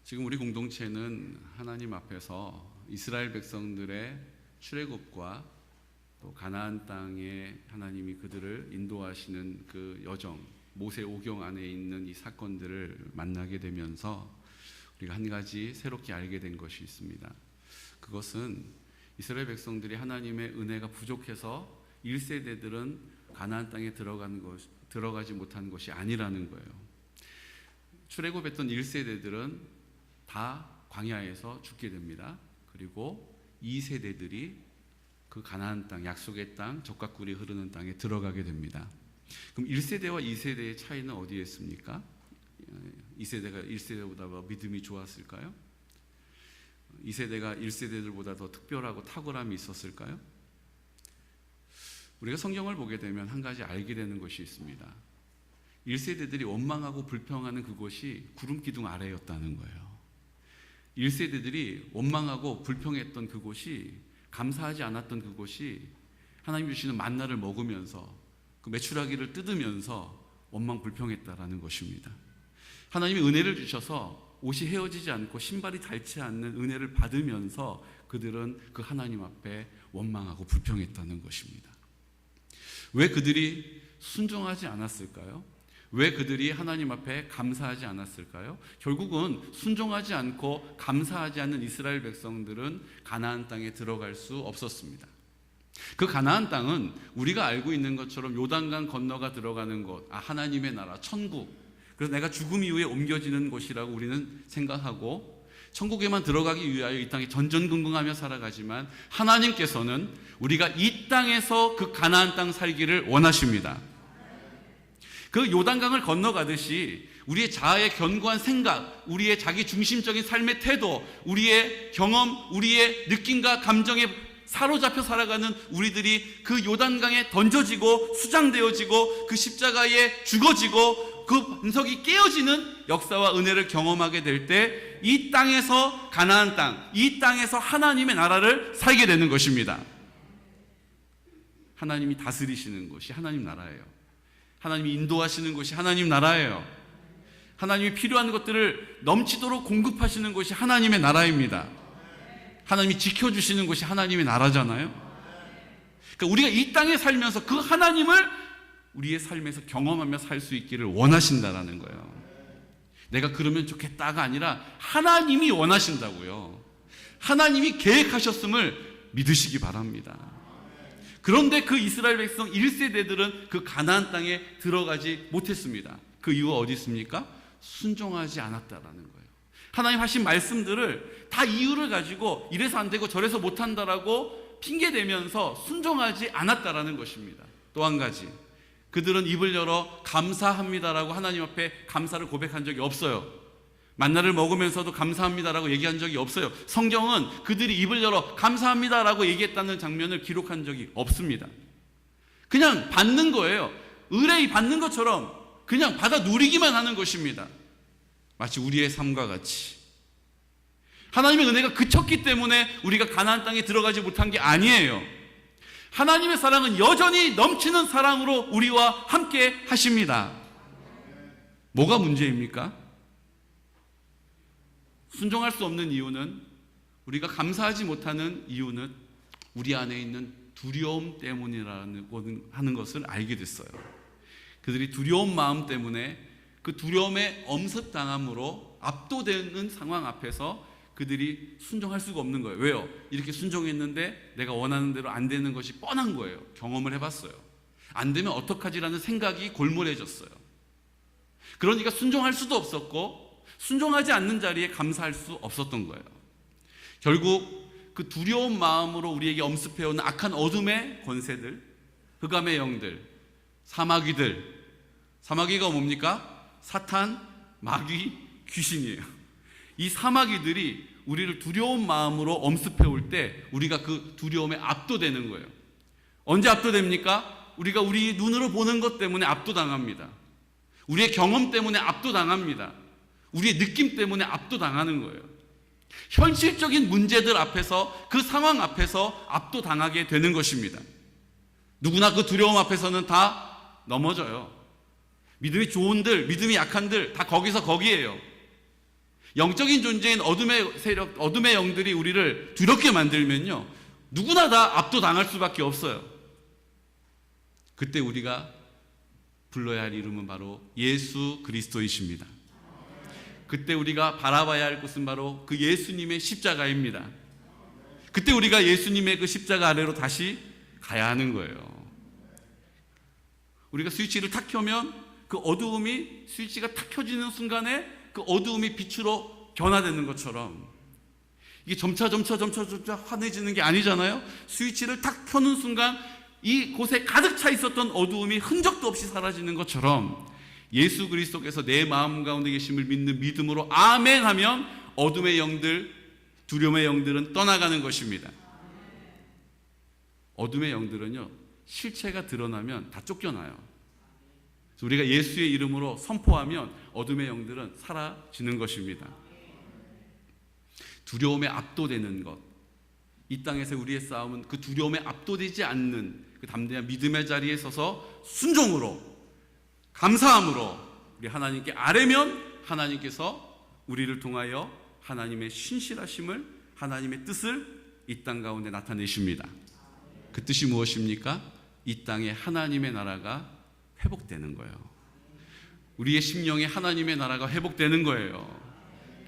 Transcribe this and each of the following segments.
지금 우리 공동체는 하나님 앞에서 이스라엘 백성들의 출애굽과 또 가나안 땅에 하나님이 그들을 인도하시는 그 여정, 모세 오경 안에 있는 이 사건들을 만나게 되면서 우리가 한 가지 새롭게 알게 된 것이 있습니다. 그것은 이스라엘 백성들이 하나님의 은혜가 부족해서 1세대들은 가나안 땅에 들어가지 못한 것이 아니라는 거예요. 출애굽했던 1세대들은 다 광야에서 죽게 됩니다. 그리고 2세대들이 그 가나안 땅, 약속의 땅, 젖과 꿀이 흐르는 땅에 들어가게 됩니다. 그럼 1세대와 2세대의 차이는 어디에 있습니까? 2세대가 1세대보다 믿음이 좋았을까요? 2세대가 1세대들보다 더 특별하고 탁월함이 있었을까요? 우리가 성경을 보게 되면 한 가지 알게 되는 것이 있습니다. 1세대들이 원망하고 불평하는 그곳이 구름 기둥 아래였다는 거예요. 1세대들이 원망하고 불평했던 그곳이, 감사하지 않았던 그곳이 하나님 주시는 만나를 먹으면서 그 메추라기를 뜯으면서 원망 불평했다라는 것입니다. 하나님이 은혜를 주셔서 옷이 헤어지지 않고 신발이 닳지 않는 은혜를 받으면서 그들은 그 하나님 앞에 원망하고 불평했다는 것입니다. 왜 그들이 순종하지 않았을까요? 왜 그들이 하나님 앞에 감사하지 않았을까요? 결국은 순종하지 않고 감사하지 않는 이스라엘 백성들은 가나안 땅에 들어갈 수 없었습니다. 그 가나안 땅은 우리가 알고 있는 것처럼 요단강 건너가 들어가는 곳, 하나님의 나라, 천국, 그래서 내가 죽음 이후에 옮겨지는 곳이라고 우리는 생각하고 천국에만 들어가기 위하여 이 땅에 전전긍긍하며 살아가지만 하나님께서는 우리가 이 땅에서 그 가나안 땅 살기를 원하십니다. 그 요단강을 건너가듯이 우리의 자아의 견고한 생각, 우리의 자기 중심적인 삶의 태도, 우리의 경험, 우리의 느낌과 감정에 사로잡혀 살아가는 우리들이 그 요단강에 던져지고 수장되어지고 그 십자가에 죽어지고 그 반석이 깨어지는 역사와 은혜를 경험하게 될 때 이 땅에서 가나안 땅, 이 땅에서 하나님의 나라를 살게 되는 것입니다. 하나님이 다스리시는 것이 하나님 나라예요. 하나님이 인도하시는 것이 하나님 나라예요. 하나님이 필요한 것들을 넘치도록 공급하시는 것이 하나님의 나라입니다. 하나님이 지켜주시는 것이 하나님의 나라잖아요. 그러니까 우리가 이 땅에 살면서 그 하나님을 우리의 삶에서 경험하며 살 수 있기를 원하신다라는 거예요. 내가 그러면 좋겠다가 아니라 하나님이 원하신다고요. 하나님이 계획하셨음을 믿으시기 바랍니다. 그런데 그 이스라엘 백성 1세대들은 그 가나안 땅에 들어가지 못했습니다. 그 이유가 어디 있습니까? 순종하지 않았다라는 거예요. 하나님 하신 말씀들을 다 이유를 가지고 이래서 안 되고 저래서 못한다라고 핑계대면서 순종하지 않았다라는 것입니다. 또 한 가지, 그들은 입을 열어 감사합니다라고 하나님 앞에 감사를 고백한 적이 없어요. 만나를 먹으면서도 감사합니다라고 얘기한 적이 없어요. 성경은 그들이 입을 열어 감사합니다라고 얘기했다는 장면을 기록한 적이 없습니다. 그냥 받는 거예요. 의뢰이 받는 것처럼 그냥 받아 누리기만 하는 것입니다. 마치 우리의 삶과 같이. 하나님의 은혜가 그쳤기 때문에 우리가 가나안 땅에 들어가지 못한 게 아니에요. 하나님의 사랑은 여전히 넘치는 사랑으로 우리와 함께 하십니다. 뭐가 문제입니까? 순종할 수 없는 이유는, 우리가 감사하지 못하는 이유는 우리 안에 있는 두려움 때문이라는 하는 것을 알게 됐어요. 그들이 두려운 마음 때문에 그 두려움에 엄습당함으로 압도되는 상황 앞에서 그들이 순종할 수가 없는 거예요. 왜요? 이렇게 순종했는데 내가 원하는 대로 안 되는 것이 뻔한 거예요. 경험을 해봤어요. 안 되면 어떡하지라는 생각이 골몰해졌어요. 그러니까 순종할 수도 없었고 순종하지 않는 자리에 감사할 수 없었던 거예요. 결국 그 두려운 마음으로 우리에게 엄습해오는 악한 어둠의 권세들, 흑암의 영들, 사마귀가 뭡니까? 사탄, 마귀, 귀신이에요. 이 사마귀들이 우리를 두려운 마음으로 엄습해올 때 우리가 그 두려움에 압도되는 거예요. 언제 압도됩니까? 우리가 우리 눈으로 보는 것 때문에 압도당합니다. 우리의 경험 때문에 압도당합니다. 우리의 느낌 때문에 압도당하는 거예요. 현실적인 문제들 앞에서, 그 상황 앞에서 압도당하게 되는 것입니다. 누구나 그 두려움 앞에서는 다 넘어져요. 믿음이 좋은들, 믿음이 약한들 다 거기서 거기에요. 영적인 존재인 어둠의 세력, 어둠의 영들이 우리를 두렵게 만들면요, 누구나 다 압도당할 수밖에 없어요. 그때 우리가 불러야 할 이름은 바로 예수 그리스도이십니다. 그때 우리가 바라봐야 할 곳은 바로 그 예수님의 십자가입니다. 그때 우리가 예수님의 그 십자가 아래로 다시 가야 하는 거예요. 우리가 스위치를 탁 켜면 그 어두움이, 스위치가 탁 켜지는 순간에 그 어두움이 빛으로 변화되는 것처럼, 이게 점차 환해지는 게 아니잖아요. 스위치를 탁 켜는 순간 이곳에 가득 차 있었던 어두움이 흔적도 없이 사라지는 것처럼, 예수 그리스도께서 내 마음 가운데 계심을 믿는 믿음으로 아멘 하면 어둠의 영들, 두려움의 영들은 떠나가는 것입니다. 어둠의 영들은요, 실체가 드러나면 다 쫓겨나요. 그래서 우리가 예수의 이름으로 선포하면 어둠의 영들은 사라지는 것입니다. 두려움에 압도되는 것, 이 땅에서 우리의 싸움은 그 두려움에 압도되지 않는 그 담대한 믿음의 자리에 서서 순종으로, 감사함으로 우리 하나님께 아뢰면 하나님께서 우리를 통하여 하나님의 신실하심을, 하나님의 뜻을 이 땅 가운데 나타내십니다. 그 뜻이 무엇입니까? 이 땅에 하나님의 나라가 회복되는 거예요. 우리의 심령에 하나님의 나라가 회복되는 거예요.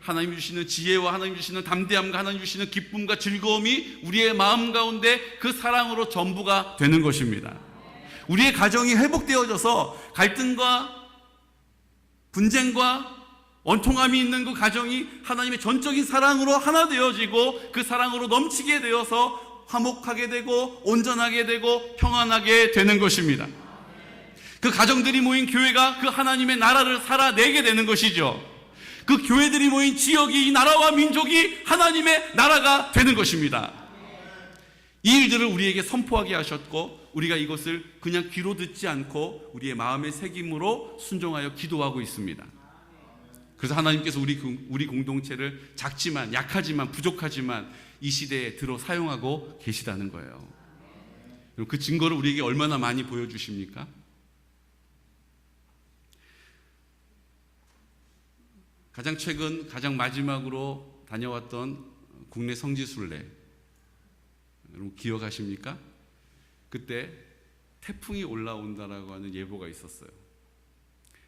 하나님 주시는 지혜와 하나님 주시는 담대함과 하나님 주시는 기쁨과 즐거움이 우리의 마음 가운데 그 사랑으로 전부가 되는 것입니다. 우리의 가정이 회복되어져서 갈등과 분쟁과 원통함이 있는 그 가정이 하나님의 전적인 사랑으로 하나 되어지고 그 사랑으로 넘치게 되어서 화목하게 되고 온전하게 되고 평안하게 되는 것입니다. 그 가정들이 모인 교회가 그 하나님의 나라를 살아내게 되는 것이죠. 그 교회들이 모인 지역이, 이 나라와 민족이 하나님의 나라가 되는 것입니다. 이 일들을 우리에게 선포하게 하셨고, 우리가 이것을 그냥 귀로 듣지 않고 우리의 마음의 새김으로 순종하여 기도하고 있습니다. 그래서 하나님께서 우리 공동체를 작지만, 약하지만, 부족하지만 이 시대에 들어 사용하고 계시다는 거예요. 그 증거를 우리에게 얼마나 많이 보여주십니까? 가장 최근, 가장 마지막으로 다녀왔던 국내 성지순례, 여러분 기억하십니까? 그때 태풍이 올라온다라고 하는 예보가 있었어요.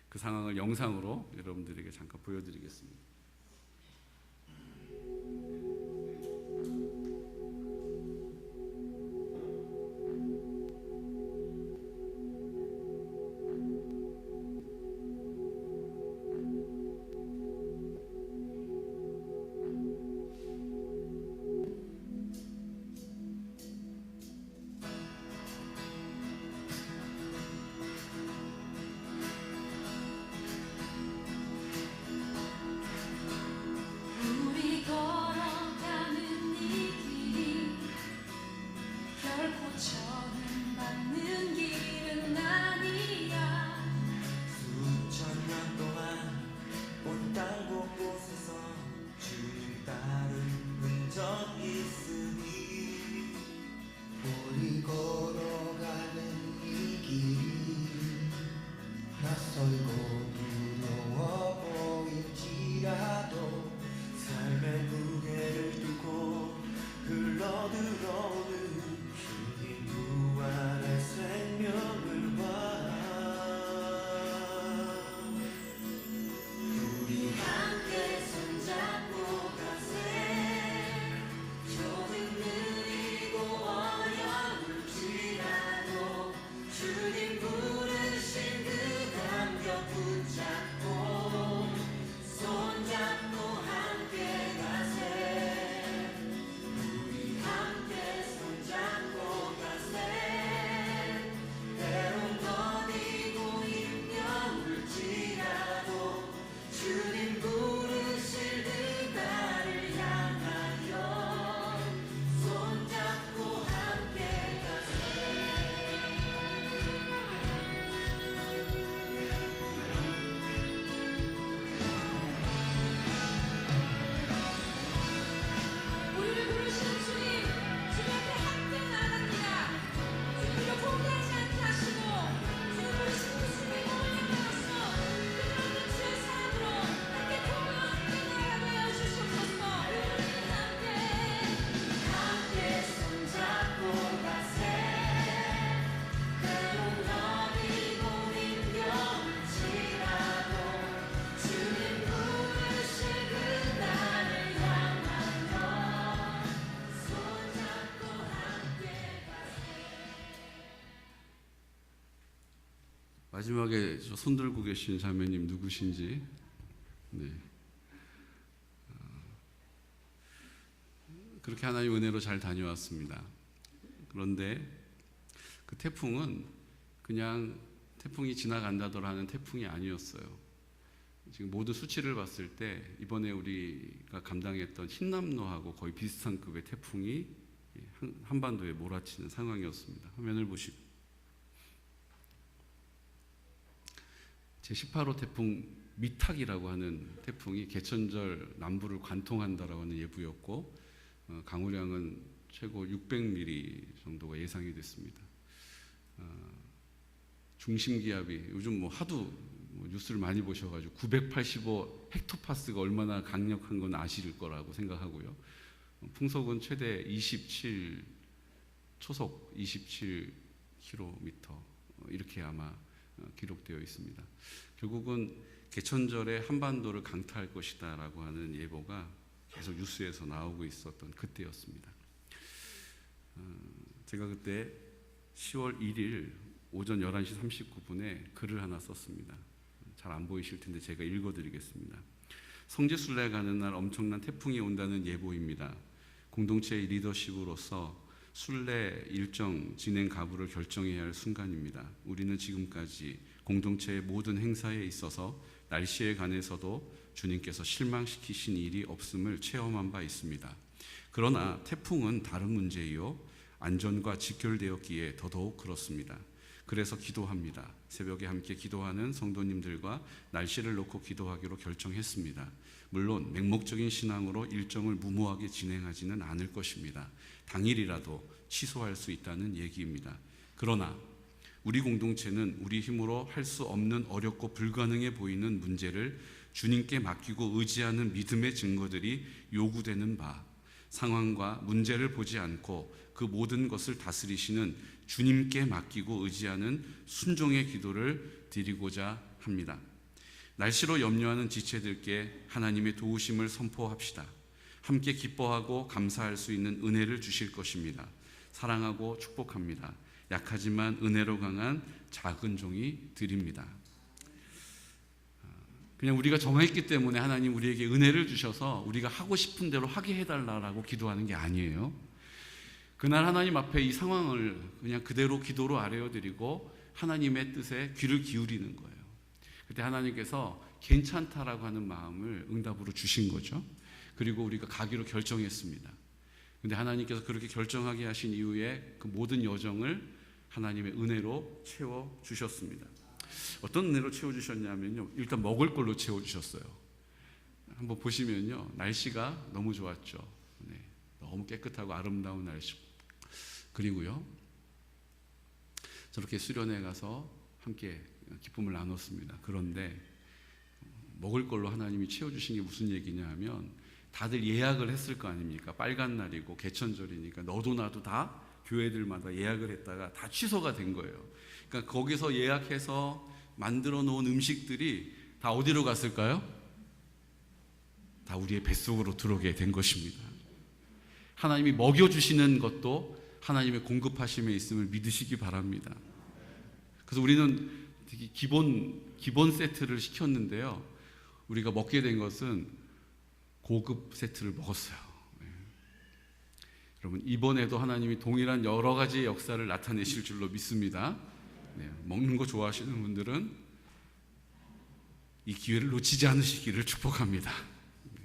그 상황을 영상으로 여러분들에게 잠깐 보여드리겠습니다. 마지막에 저 손 들고 계신 자매님 누구신지. 네. 그렇게 하나님 은혜로 잘 다녀왔습니다. 그런데 그 태풍은 그냥 태풍이 지나간다더라 하는 태풍이 아니었어요. 지금 모든 수치를 봤을 때 이번에 우리가 감당했던 흰남노하고 거의 비슷한 급의 태풍이 한반도에 몰아치는 상황이었습니다. 화면을 보시고 제18호 태풍 미탁이라고 하는 태풍이 개천절 남부를 관통한다라고 하는 예보였고 강우량은 최고 600mm 정도가 예상이 됐습니다. 중심 기압이 요즘 하도 뉴스를 많이 보셔가지고 985 헥토파스가 얼마나 강력한 건 아실 거라고 생각하고요. 풍속은 최대 27 초속 27km 이렇게 아마 기록되어 있습니다. 결국은 개천절에 한반도를 강타할 것이다라고 하는 예보가 계속 뉴스에서 나오고 있었던 그때였습니다. 제가 그때 10월 1일 오전 11시 39분에 글을 하나 썼습니다. 잘 안 보이실 텐데 제가 읽어드리겠습니다. 성지순례 가는 날 엄청난 태풍이 온다는 예보입니다. 공동체의 리더십으로서 순례 일정 진행 가부를 결정해야 할 순간입니다. 우리는 지금까지 공동체의 모든 행사에 있어서 날씨에 관해서도 주님께서 실망시키신 일이 없음을 체험한 바 있습니다. 그러나 태풍은 다른 문제이요 안전과 직결되었기에 더더욱 그렇습니다. 그래서 기도합니다. 새벽에 함께 기도하는 성도님들과 날씨를 놓고 기도하기로 결정했습니다. 물론 맹목적인 신앙으로 일정을 무모하게 진행하지는 않을 것입니다. 당일이라도 취소할 수 있다는 얘기입니다. 그러나 우리 공동체는 우리 힘으로 할 수 없는 어렵고 불가능해 보이는 문제를 주님께 맡기고 의지하는 믿음의 증거들이 요구되는 바, 상황과 문제를 보지 않고 그 모든 것을 다스리시는 주님께 맡기고 의지하는 순종의 기도를 드리고자 합니다. 날씨로 염려하는 지체들께 하나님의 도우심을 선포합시다. 함께 기뻐하고 감사할 수 있는 은혜를 주실 것입니다. 사랑하고 축복합니다. 약하지만 은혜로 강한 작은 종이 드립니다. 그냥 우리가 정했기 때문에 하나님 우리에게 은혜를 주셔서 우리가 하고 싶은 대로 하게 해달라고 기도하는 게 아니에요. 그날 하나님 앞에 이 상황을 그냥 그대로 기도로 아뢰어드리고 하나님의 뜻에 귀를 기울이는 거예요. 그때 하나님께서 괜찮다라고 하는 마음을 응답으로 주신 거죠. 그리고 우리가 가기로 결정했습니다. 근데 하나님께서 그렇게 결정하게 하신 이후에 그 모든 여정을 하나님의 은혜로 채워주셨습니다. 어떤 은혜로 채워주셨냐면요, 일단 먹을 걸로 채워주셨어요. 한번 보시면요, 날씨가 너무 좋았죠. 네, 너무 깨끗하고 아름다운 날씨. 그리고요, 저렇게 수련회 가서 함께 기쁨을 나눴습니다. 그런데 먹을 걸로 하나님이 채워주신 게 무슨 얘기냐 하면, 다들 예약을 했을 거 아닙니까? 빨간 날이고 개천절이니까 너도 나도 다 교회들마다 예약을 했다가 다 취소가 된 거예요. 그러니까 거기서 예약해서 만들어 놓은 음식들이 다 어디로 갔을까요? 다 우리의 뱃속으로 들어오게 된 것입니다. 하나님이 먹여주시는 것도 하나님의 공급하심에 있음을 믿으시기 바랍니다. 그래서 우리는 되게 기본 세트를 시켰는데요, 우리가 먹게 된 것은 고급 세트를 먹었어요. 네. 여러분, 이번에도 하나님이 동일한 여러 가지의 역사를 나타내실 줄로 믿습니다. 네. 먹는 거 좋아하시는 분들은 이 기회를 놓치지 않으시기를 축복합니다. 네.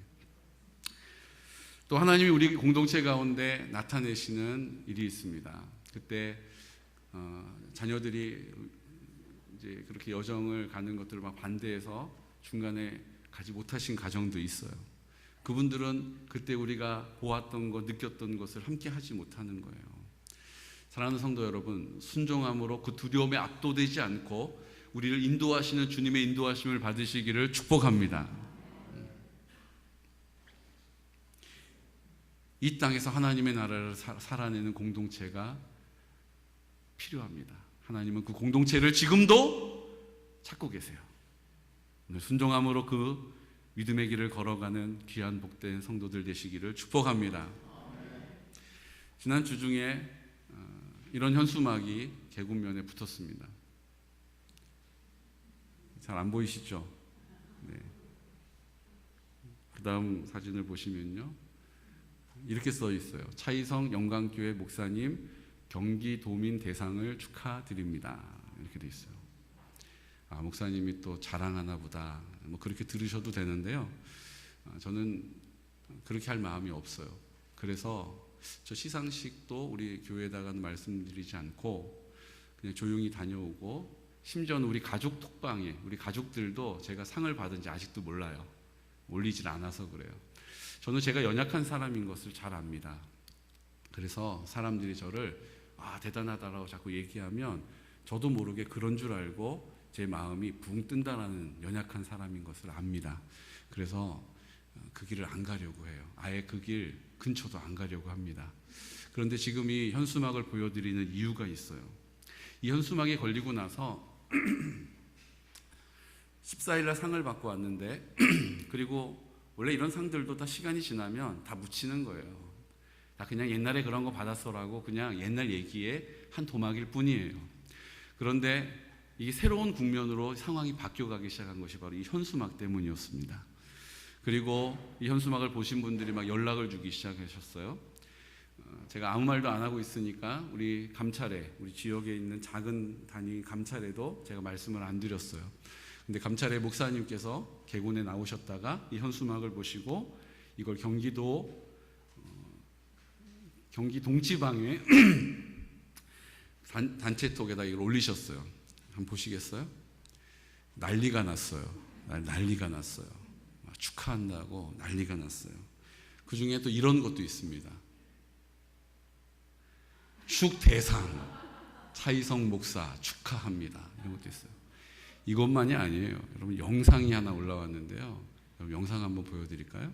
또 하나님이 우리 공동체 가운데 나타내시는 일이 있습니다. 그때 자녀들이 이제 그렇게 여정을 가는 것들을 막 반대해서 중간에 가지 못하신 가정도 있어요. 그분들은 그때 우리가 보았던 것, 느꼈던 것을 함께 하지 못하는 거예요. 사랑하는 성도 여러분, 순종함으로 그 두려움에 압도되지 않고 우리를 인도하시는 주님의 인도하심을 받으시기를 축복합니다. 이 땅에서 하나님의 나라를 살아내는 공동체가 필요합니다. 하나님은 그 공동체를 지금도 찾고 계세요. 오늘 순종함으로 그 믿음의 길을 걸어가는 귀한 복된 성도들 되시기를 축복합니다. 지난 주 중에 이런 현수막이 계곡면에 붙었습니다. 잘 안 보이시죠? 네. 그 다음 사진을 보시면요, 이렇게 써 있어요. 차이성 영광교회 목사님 경기도민 대상을 축하드립니다. 이렇게 돼 있어요. 아, 목사님이 또 자랑하나 보다, 뭐 그렇게 들으셔도 되는데요, 저는 그렇게 할 마음이 없어요. 그래서 저 시상식도 우리 교회에다가는 말씀드리지 않고 그냥 조용히 다녀오고, 심지어는 우리 가족 톡방에 우리 가족들도 제가 상을 받은지 아직도 몰라요. 올리질 않아서 그래요. 저는 제가 연약한 사람인 것을 잘 압니다. 그래서 사람들이 저를 대단하다라고 자꾸 얘기하면 저도 모르게 그런 줄 알고 제 마음이 붕 뜬다라는 연약한 사람인 것을 압니다. 그래서 그 길을 안 가려고 해요. 아예 그 길 근처도 안 가려고 합니다. 그런데 지금 이 현수막을 보여드리는 이유가 있어요. 이 현수막에 걸리고 나서 14일날 상을 받고 왔는데 그리고 원래 이런 상들도 다 시간이 지나면 다 묻히는 거예요. 다 그냥 옛날에 그런 거 받았어라고 그냥 옛날 얘기의 한 도막일 뿐이에요. 그런데 이게 새로운 국면으로 상황이 바뀌어가기 시작한 것이 바로 이 현수막 때문이었습니다. 그리고 이 현수막을 보신 분들이 막 연락을 주기 시작하셨어요. 제가 아무 말도 안 하고 있으니까 우리 감찰에, 우리 지역에 있는 작은 단위 감찰에도 제가 말씀을 안 드렸어요. 근데 감찰의 목사님께서 개군에 나오셨다가 이 현수막을 보시고 이걸 경기 동지방에 단체톡에다 이걸 올리셨어요. 한번 보시겠어요? 난리가 났어요. 난리가 났어요. 축하한다고 난리가 났어요. 그 중에 또 이런 것도 있습니다. 축대상 차이성 목사 축하합니다. 이런 것도 있어요. 이것만이 아니에요. 여러분, 영상이 하나 올라왔는데요. 여러분, 영상 한번 보여드릴까요?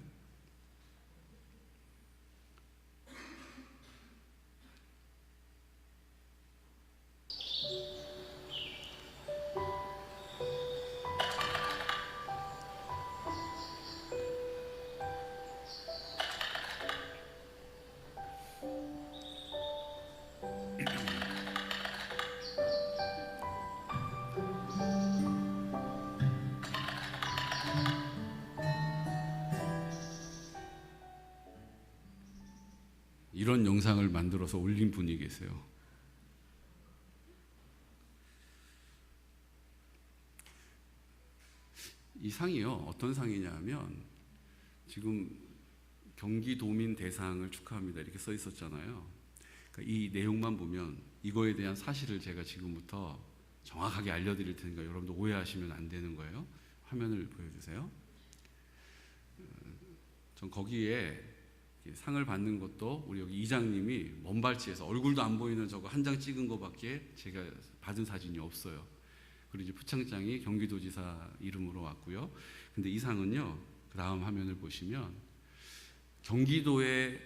이런 영상을 만들어서 올린 분이 계세요. 이 상이요, 어떤 상이냐 하면 지금 경기도민 대상을 축하합니다 이렇게 써 있었잖아요. 그러니까 이 내용만 보면 이거에 대한 사실을 제가 지금부터 정확하게 알려드릴 테니까 여러분도 오해하시면 안 되는 거예요. 화면을 보여주세요. 전 거기에 상을 받는 것도 우리 여기 이장님이 먼발치에서 얼굴도 안 보이는 저거 한 장 찍은 거밖에 제가 받은 사진이 없어요. 그리고 이제 표창장이 경기도지사 이름으로 왔고요. 근데 이 상은요, 그 다음 화면을 보시면 경기도에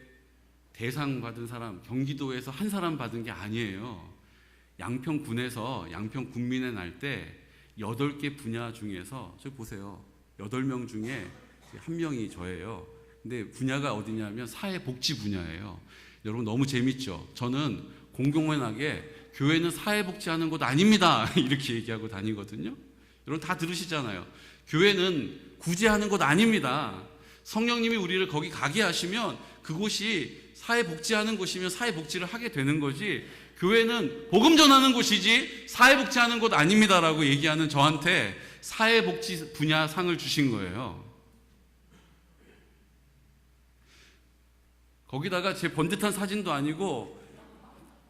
대상 받은 사람, 경기도에서 한 사람 받은 게 아니에요. 양평군에서 양평 군민의 날 때 8개 분야 중에서 저기 보세요. 8명 중에 한 명이 저예요. 근데 분야가 어디냐면 사회복지 분야예요. 여러분 너무 재밌죠? 저는 공공연하게 교회는 사회복지하는 곳 아닙니다 이렇게 얘기하고 다니거든요. 여러분 다 들으시잖아요. 교회는 구제하는 곳 아닙니다. 성령님이 우리를 거기 가게 하시면 그곳이 사회복지하는 곳이면 사회복지를 하게 되는 거지, 교회는 복음 전하는 곳이지 사회복지하는 곳 아닙니다라고 얘기하는 저한테 사회복지 분야 상을 주신 거예요. 거기다가 제 번듯한 사진도 아니고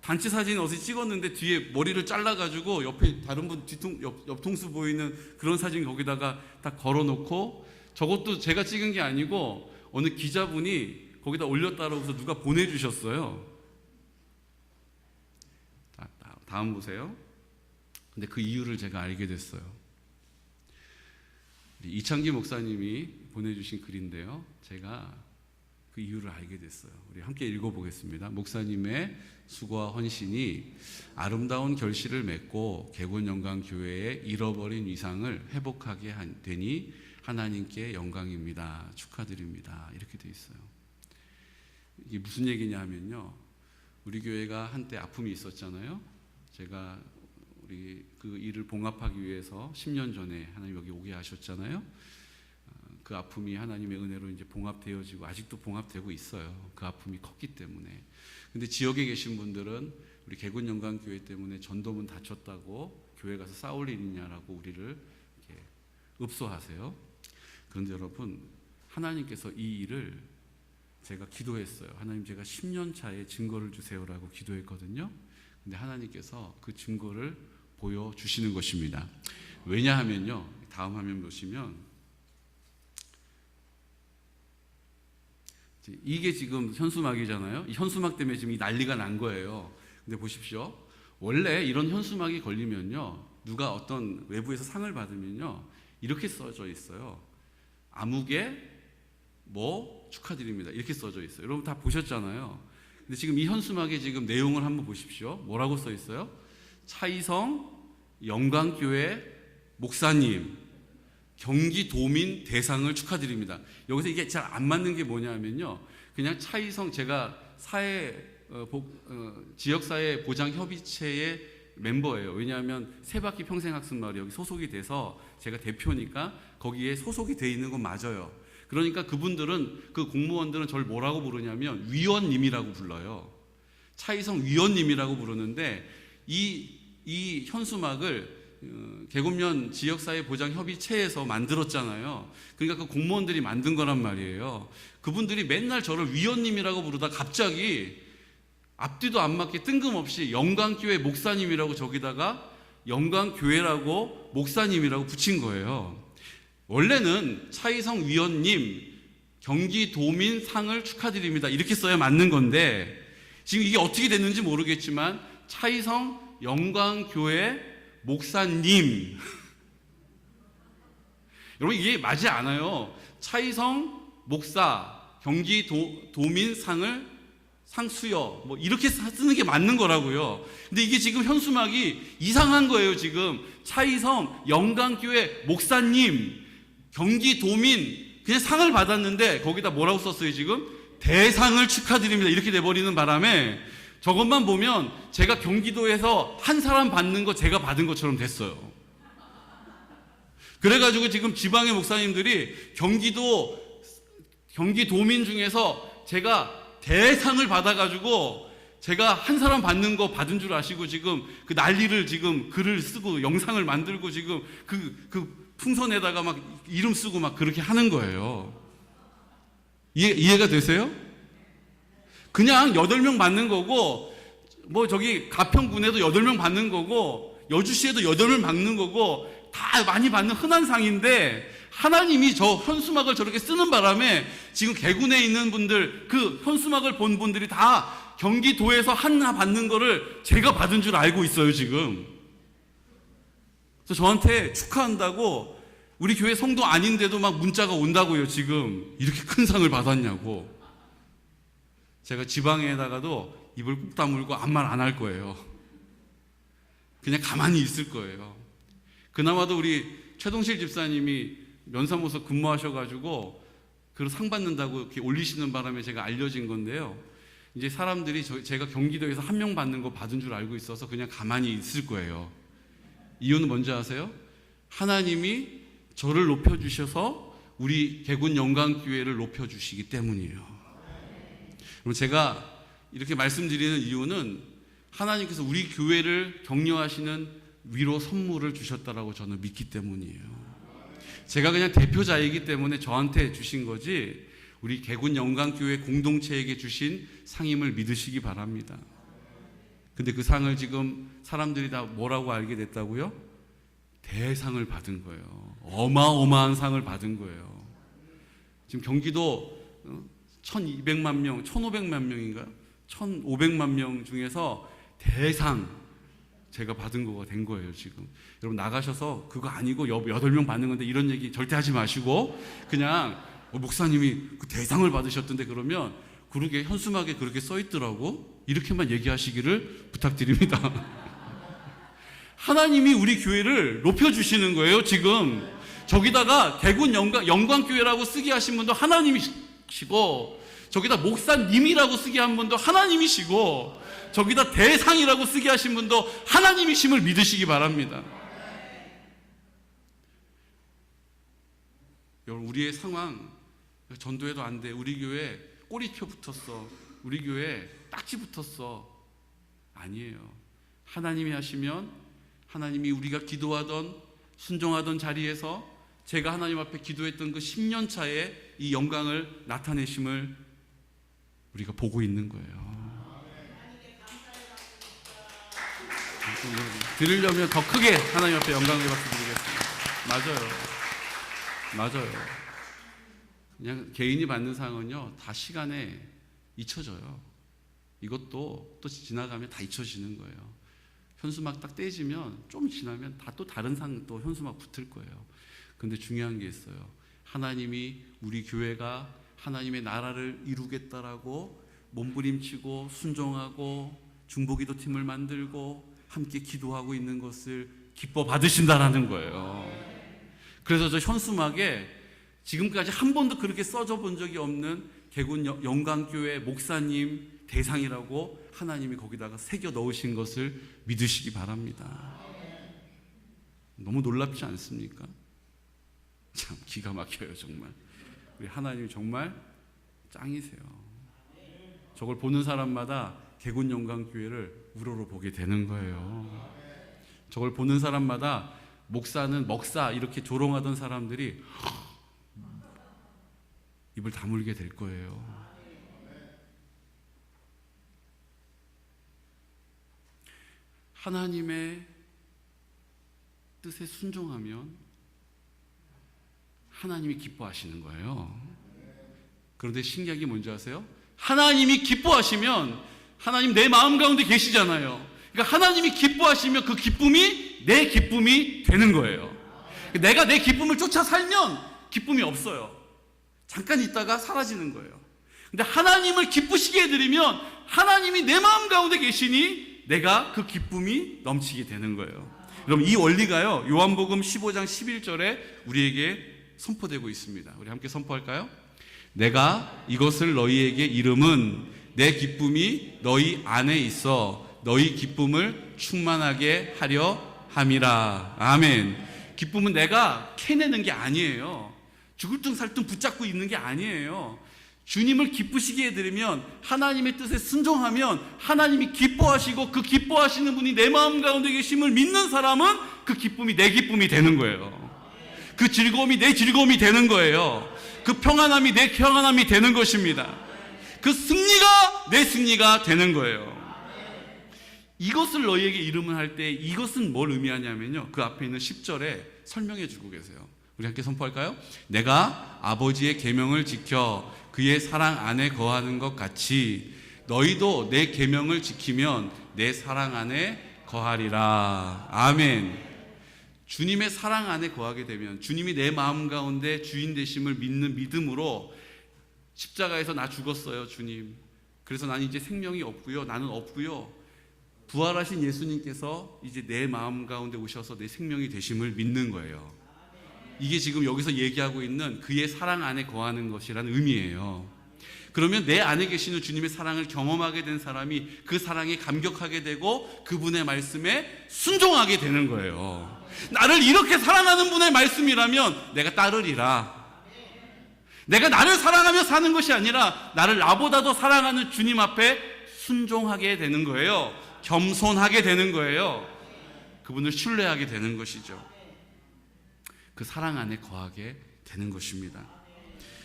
단체 사진 어디서 찍었는데 뒤에 머리를 잘라가지고 옆에 다른 분 옆통수 보이는 그런 사진 거기다가 딱 걸어놓고, 저것도 제가 찍은 게 아니고 어느 기자분이 거기다 올렸다고 해서 누가 보내주셨어요. 다음 보세요. 근데 그 이유를 제가 알게 됐어요. 이창기 목사님이 보내주신 글인데요, 제가 그 이유를 알게 됐어요. 우리 함께 읽어보겠습니다. 목사님의 수고와 헌신이 아름다운 결실을 맺고 개곤영광교회의 잃어버린 위상을 회복하게 되니 하나님께 영광입니다. 축하드립니다. 이렇게 돼 있어요. 이게 무슨 얘기냐 하면요, 우리 교회가 한때 아픔이 있었잖아요. 제가 우리 그 일을 봉합하기 위해서 10년 전에 하나님 여기 오게 하셨잖아요. 그 아픔이 하나님의 은혜로 이제 봉합되어지고 아직도 봉합되고 있어요. 그 아픔이 컸기 때문에. 근데 지역에 계신 분들은 우리 개군영광교회 때문에 전도문 닫혔다고 교회 가서 싸울 일이냐라고 우리를 이렇게 읍소하세요. 그런데 여러분, 하나님께서 이 일을 제가 기도했어요. 하나님, 제가 10년 차에 증거를 주세요라고 기도했거든요. 근데 하나님께서 그 증거를 보여주시는 것입니다. 왜냐하면요, 다음 화면 보시면 이게 지금 현수막이잖아요. 이 현수막 때문에 지금 이 난리가 난 거예요. 근데 보십시오. 원래 이런 현수막이 걸리면요, 누가 어떤 외부에서 상을 받으면요, 이렇게 써져 있어요. 아무개 뭐 축하드립니다. 이렇게 써져 있어요. 여러분 다 보셨잖아요. 근데 지금 이 현수막의 지금 내용을 한번 보십시오. 뭐라고 써 있어요? 차이성 영광교회 목사님 경기도민 대상을 축하드립니다. 여기서 이게 잘 안 맞는 게 뭐냐면요, 그냥 차이성, 제가 지역사회 보장협의체의 멤버예요. 왜냐하면 세바퀴 평생학습마을이 여기 소속이 돼서 제가 대표니까 거기에 소속이 돼 있는 건 맞아요. 그러니까 그분들은, 그 공무원들은 저를 뭐라고 부르냐면 위원님이라고 불러요. 차이성 위원님이라고 부르는데 이 현수막을 계곡면 지역사회 보장협의체에서 만들었잖아요. 그러니까 그 공무원들이 만든 거란 말이에요. 그분들이 맨날 저를 위원님이라고 부르다 갑자기 앞뒤도 안 맞게 뜬금없이 영광교회 목사님이라고 저기다가 영광교회라고 목사님이라고 붙인 거예요. 원래는 차이성 위원님 경기도민 상을 축하드립니다 이렇게 써야 맞는 건데, 지금 이게 어떻게 됐는지 모르겠지만 차이성 영광교회 목사님 여러분, 이게 맞지 않아요. 차이성 목사 경기도민 상을 상수여 뭐 이렇게 쓰는 게 맞는 거라고요. 근데 이게 지금 현수막이 이상한 거예요. 지금 차이성 영광교회 목사님 경기도민 그냥 상을 받았는데 거기다 뭐라고 썼어요? 지금 대상을 축하드립니다 이렇게 돼버리는 바람에 저것만 보면 제가 경기도에서 한 사람 받는 거 제가 받은 것처럼 됐어요. 그래가지고 지금 지방의 목사님들이 경기도민 중에서 제가 대상을 받아가지고 제가 한 사람 받는 거 받은 줄 아시고 지금 그 난리를, 지금 글을 쓰고 영상을 만들고 지금 그 풍선에다가 막 이름 쓰고 막 그렇게 하는 거예요. 이해가 되세요? 그냥 8명 받는 거고, 뭐 저기 가평군에도 8명 받는 거고, 여주시에도 8명 받는 거고, 다 많이 받는 흔한 상인데 하나님이 저 현수막을 저렇게 쓰는 바람에 지금 개군에 있는 분들, 그 현수막을 본 분들이 다 경기도에서 하나 받는 거를 제가 받은 줄 알고 있어요 지금. 그래서 저한테 축하한다고, 우리 교회 성도 아닌데도 막 문자가 온다고요. 지금 이렇게 큰 상을 받았냐고. 제가 지방에다가도 입을 꾹 다물고 아무 말 안 할 거예요. 그냥 가만히 있을 거예요. 그나마도 우리 최동실 집사님이 면사무소 근무하셔가지고 그 상 받는다고 이렇게 올리시는 바람에 제가 알려진 건데요. 이제 사람들이 제가 경기도에서 한 명 받는 거 받은 줄 알고 있어서 그냥 가만히 있을 거예요. 이유는 뭔지 아세요? 하나님이 저를 높여주셔서 우리 개군 영광교회를 높여주시기 때문이에요. 그럼 제가 이렇게 말씀드리는 이유는 하나님께서 우리 교회를 격려하시는 위로 선물을 주셨다라고 저는 믿기 때문이에요. 제가 그냥 대표자이기 때문에 저한테 주신 거지 우리 개군 영광교회 공동체에게 주신 상임을 믿으시기 바랍니다. 근데 그 상을 지금 사람들이 다 뭐라고 알게 됐다고요? 대상을 받은 거예요. 어마어마한 상을 받은 거예요. 지금 경기도 1200만 명, 1500만 명인가? 1500만 명 중에서 대상 제가 받은 거가 된 거예요 지금. 여러분 나가셔서 그거 아니고 8명 받는 건데 이런 얘기 절대 하지 마시고 그냥 목사님이 그 대상을 받으셨던데 그러면 그러게 현수막에 그렇게 써 있더라고 이렇게만 얘기하시기를 부탁드립니다. 하나님이 우리 교회를 높여주시는 거예요 지금. 저기다가 개군 영광교회라고 쓰게 하신 분도 하나님이시고 저기다 목사님이라고 쓰게 한 분도 하나님이시고, 저기다 대상이라고 쓰게 하신 분도 하나님이심을 믿으시기 바랍니다. 여러분, 우리의 상황, 전도해도 안 돼, 우리 교회 꼬리표 붙었어, 우리 교회 딱지 붙었어, 아니에요. 하나님이 하시면, 하나님이 우리가 기도하던 순종하던 자리에서 제가 하나님 앞에 기도했던 그 10년 차에 이 영광을 나타내심을 우리가 보고 있는 거예요. 들으려면 더 크게 하나님 앞에 영광을 박수드리겠습니다. 맞아요. 그냥 개인이 받는 상은요, 다 시간에 잊혀져요. 이것도 또 지나가면 다 잊혀지는 거예요. 현수막 딱 떼지면 좀 지나면 다 또 다른 상 또 현수막 붙을 거예요. 근데 중요한 게 있어요. 하나님이 우리 교회가 하나님의 나라를 이루겠다라고 몸부림치고 순종하고 중보기도 팀을 만들고 함께 기도하고 있는 것을 기뻐 받으신다라는 거예요. 그래서 저 현수막에 지금까지 한 번도 그렇게 써져 본 적이 없는 개군 영광교회 목사님 대상이라고 하나님이 거기다가 새겨 넣으신 것을 믿으시기 바랍니다. 너무 놀랍지 않습니까? 참 기가 막혀요. 정말 우리 하나님이 정말 짱이세요. 저걸 보는 사람마다 개군 영광교회를 우러러 보게 되는 거예요. 저걸 보는 사람마다 목사는 먹사 이렇게 조롱하던 사람들이 입을 다물게 될 거예요. 하나님의 뜻에 순종하면 하나님이 기뻐하시는 거예요. 그런데 신기한 게 뭔지 아세요? 하나님이 기뻐하시면 하나님 내 마음 가운데 계시잖아요. 그러니까 하나님이 기뻐하시면 그 기쁨이 내 기쁨이 되는 거예요. 내가 내 기쁨을 쫓아 살면 기쁨이 없어요. 잠깐 있다가 사라지는 거예요. 근데 하나님을 기쁘시게 해드리면 하나님이 내 마음 가운데 계시니 내가 그 기쁨이 넘치게 되는 거예요. 여러분, 이 원리가요, 요한복음 15장 11절에 우리에게 선포되고 있습니다. 우리 함께 선포할까요? 내가 이것을 너희에게 이름은 내 기쁨이 너희 안에 있어 너희 기쁨을 충만하게 하려 함이라. 아멘. 기쁨은 내가 캐내는 게 아니에요. 죽을 둥 살 둥 붙잡고 있는 게 아니에요. 주님을 기쁘시게 해드리면, 하나님의 뜻에 순종하면 하나님이 기뻐하시고, 그 기뻐하시는 분이 내 마음 가운데 계심을 믿는 사람은 그 기쁨이 내 기쁨이 되는 거예요. 그 즐거움이 내 즐거움이 되는 거예요. 그 평안함이 내 평안함이 되는 것입니다. 그 승리가 내 승리가 되는 거예요. 이것을 너희에게 이름을 할 때 이것은 뭘 의미하냐면요, 그 앞에 있는 10절에 설명해 주고 계세요. 우리 함께 선포할까요? 내가 아버지의 계명을 지켜 그의 사랑 안에 거하는 것 같이 너희도 내 계명을 지키면 내 사랑 안에 거하리라. 아멘. 주님의 사랑 안에 거하게 되면, 주님이 내 마음 가운데 주인 되심을 믿는 믿음으로, 십자가에서 나 죽었어요 주님, 그래서 나는 이제 생명이 없고요, 나는 없고요, 부활하신 예수님께서 이제 내 마음 가운데 오셔서 내 생명이 되심을 믿는 거예요. 이게 지금 여기서 얘기하고 있는 그의 사랑 안에 거하는 것이라는 의미예요. 그러면 내 안에 계시는 주님의 사랑을 경험하게 된 사람이 그 사랑에 감격하게 되고 그분의 말씀에 순종하게 되는 거예요. 나를 이렇게 사랑하는 분의 말씀이라면 내가 따르리라. 내가 나를 사랑하며 사는 것이 아니라 나를 나보다도 사랑하는 주님 앞에 순종하게 되는 거예요. 겸손하게 되는 거예요. 그분을 신뢰하게 되는 것이죠. 그 사랑 안에 거하게 되는 것입니다.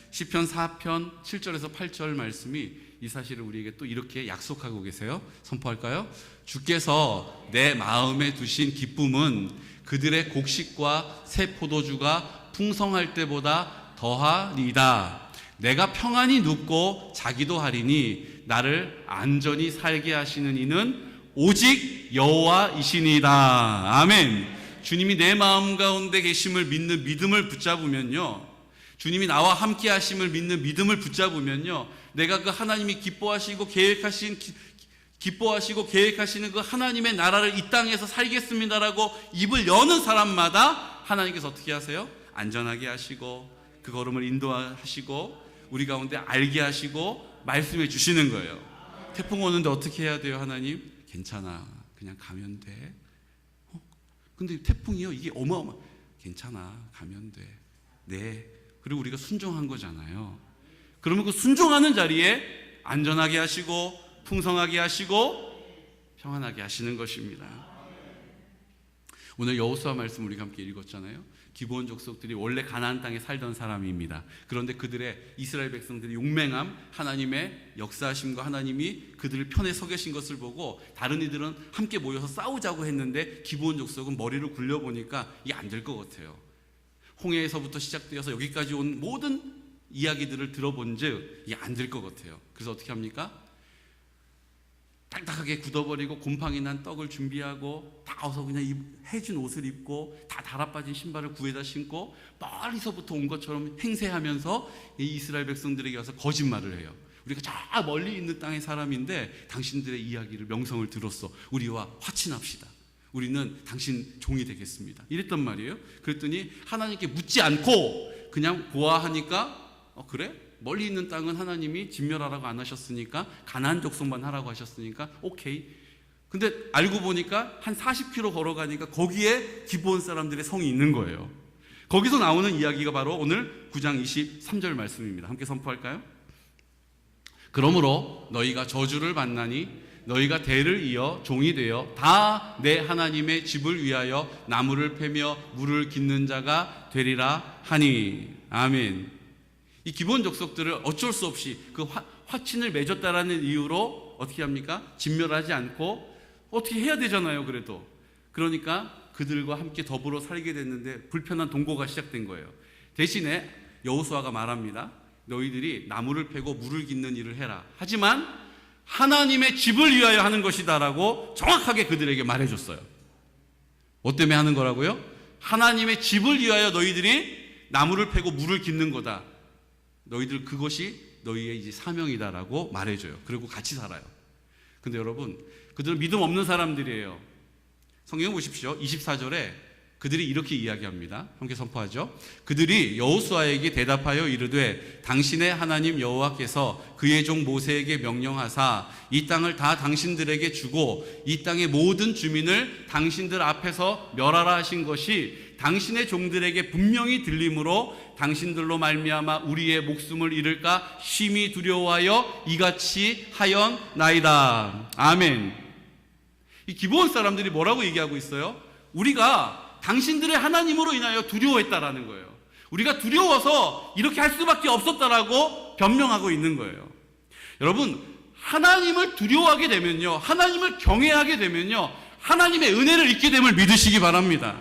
시편 4편 7절에서 8절 말씀이 이 사실을 우리에게 또 이렇게 약속하고 계세요. 선포할까요? 주께서 내 마음에 두신 기쁨은 그들의 곡식과 새 포도주가 풍성할 때보다 더하리이다. 내가 평안히 눕고 자기도 하리니 나를 안전히 살게 하시는 이는 오직 여호와이시니이다. 아멘. 주님이 내 마음 가운데 계심을 믿는 믿음을 붙잡으면요, 주님이 나와 함께 하심을 믿는 믿음을 붙잡으면요, 내가 그 하나님이 기뻐하시고 계획하시는 그 하나님의 나라를 이 땅에서 살겠습니다라고 입을 여는 사람마다 하나님께서 어떻게 하세요? 안전하게 하시고 그 걸음을 인도하시고 우리 가운데 알게 하시고 말씀해 주시는 거예요. 태풍 오는데 어떻게 해야 돼요? 하나님, 괜찮아, 그냥 가면 돼. 근데 태풍이요, 이게 어마어마. 괜찮아, 가면 돼. 네. 그리고 우리가 순종한 거잖아요. 그러면 그 순종하는 자리에 안전하게 하시고 풍성하게 하시고 평안하게 하시는 것입니다. 오늘 여호수아 말씀 우리가 함께 읽었잖아요. 기브온 족속들이 원래 가나안 땅에 살던 사람입니다. 그런데 그들의 이스라엘 백성들이 용맹함, 하나님의 역사하심과 하나님이 그들을 편에 서 계신 것을 보고 다른 이들은 함께 모여서 싸우자고 했는데 기브온 족속은 머리를 굴려보니까 이게 안 될 것 같아요. 홍해에서부터 시작되어서 여기까지 온 모든 이야기들을 들어본즉 이게 안 될 것 같아요. 그래서 어떻게 합니까? 딱딱하게 굳어버리고 곰팡이 난 떡을 준비하고 다 어서 그냥 해준 옷을 입고 다 달아빠진 신발을 구해다 신고 멀리서부터 온 것처럼 행세하면서 이 이스라엘 백성들에게 와서 거짓말을 해요. 우리가 저 멀리 있는 땅의 사람인데 당신들의 이야기를 명성을 들었어. 우리와 화친합시다. 우리는 당신 종이 되겠습니다. 이랬단 말이에요. 그랬더니 하나님께 묻지 않고 그냥 보아하니까 그래? 멀리 있는 땅은 하나님이 진멸하라고 안 하셨으니까 가나안 족속만 하라고 하셨으니까 오케이. 근데 알고 보니까 한 40km 걸어가니까 거기에 기브온 사람들의 성이 있는 거예요. 거기서 나오는 이야기가 바로 오늘 9장 23절 말씀입니다. 함께 선포할까요? 그러므로 너희가 저주를 받나니 너희가 대를 이어 종이 되어 다 내 하나님의 집을 위하여 나무를 패며 물을 깃는 자가 되리라 하니. 아멘. 이 기브온 족속들을 어쩔 수 없이 그 화친을 맺었다라는 이유로 어떻게 합니까? 진멸하지 않고 어떻게 해야 되잖아요. 그래도 그러니까 그들과 함께 더불어 살게 됐는데 불편한 동거가 시작된 거예요. 대신에 여호수아가 말합니다. 너희들이 나무를 패고 물을 깃는 일을 해라. 하지만 하나님의 집을 위하여 하는 것이다라고 정확하게 그들에게 말해줬어요. 뭐 때문에 하는 거라고요? 하나님의 집을 위하여 너희들이 나무를 패고 물을 깃는 거다. 너희들 그것이 너희의 이제 사명이다라고 말해줘요. 그리고 같이 살아요. 근데 여러분, 그들은 믿음 없는 사람들이에요. 성경 보십시오. 24절에 그들이 이렇게 이야기합니다. 함께 선포하죠. 그들이 여호수아에게 대답하여 이르되 당신의 하나님 여호와께서 그의 종 모세에게 명령하사 이 땅을 다 당신들에게 주고 이 땅의 모든 주민을 당신들 앞에서 멸하라 하신 것이 당신의 종들에게 분명히 들림으로 당신들로 말미암아 우리의 목숨을 잃을까 심히 두려워하여 이같이 하였나이다. 아멘. 이 기브온 사람들이 뭐라고 얘기하고 있어요? 우리가 당신들의 하나님으로 인하여 두려워했다라는 거예요. 우리가 두려워서 이렇게 할 수밖에 없었다라고 변명하고 있는 거예요. 여러분, 하나님을 두려워하게 되면요, 하나님을 경외하게 되면요, 하나님의 은혜를 잊게 됨을 믿으시기 바랍니다.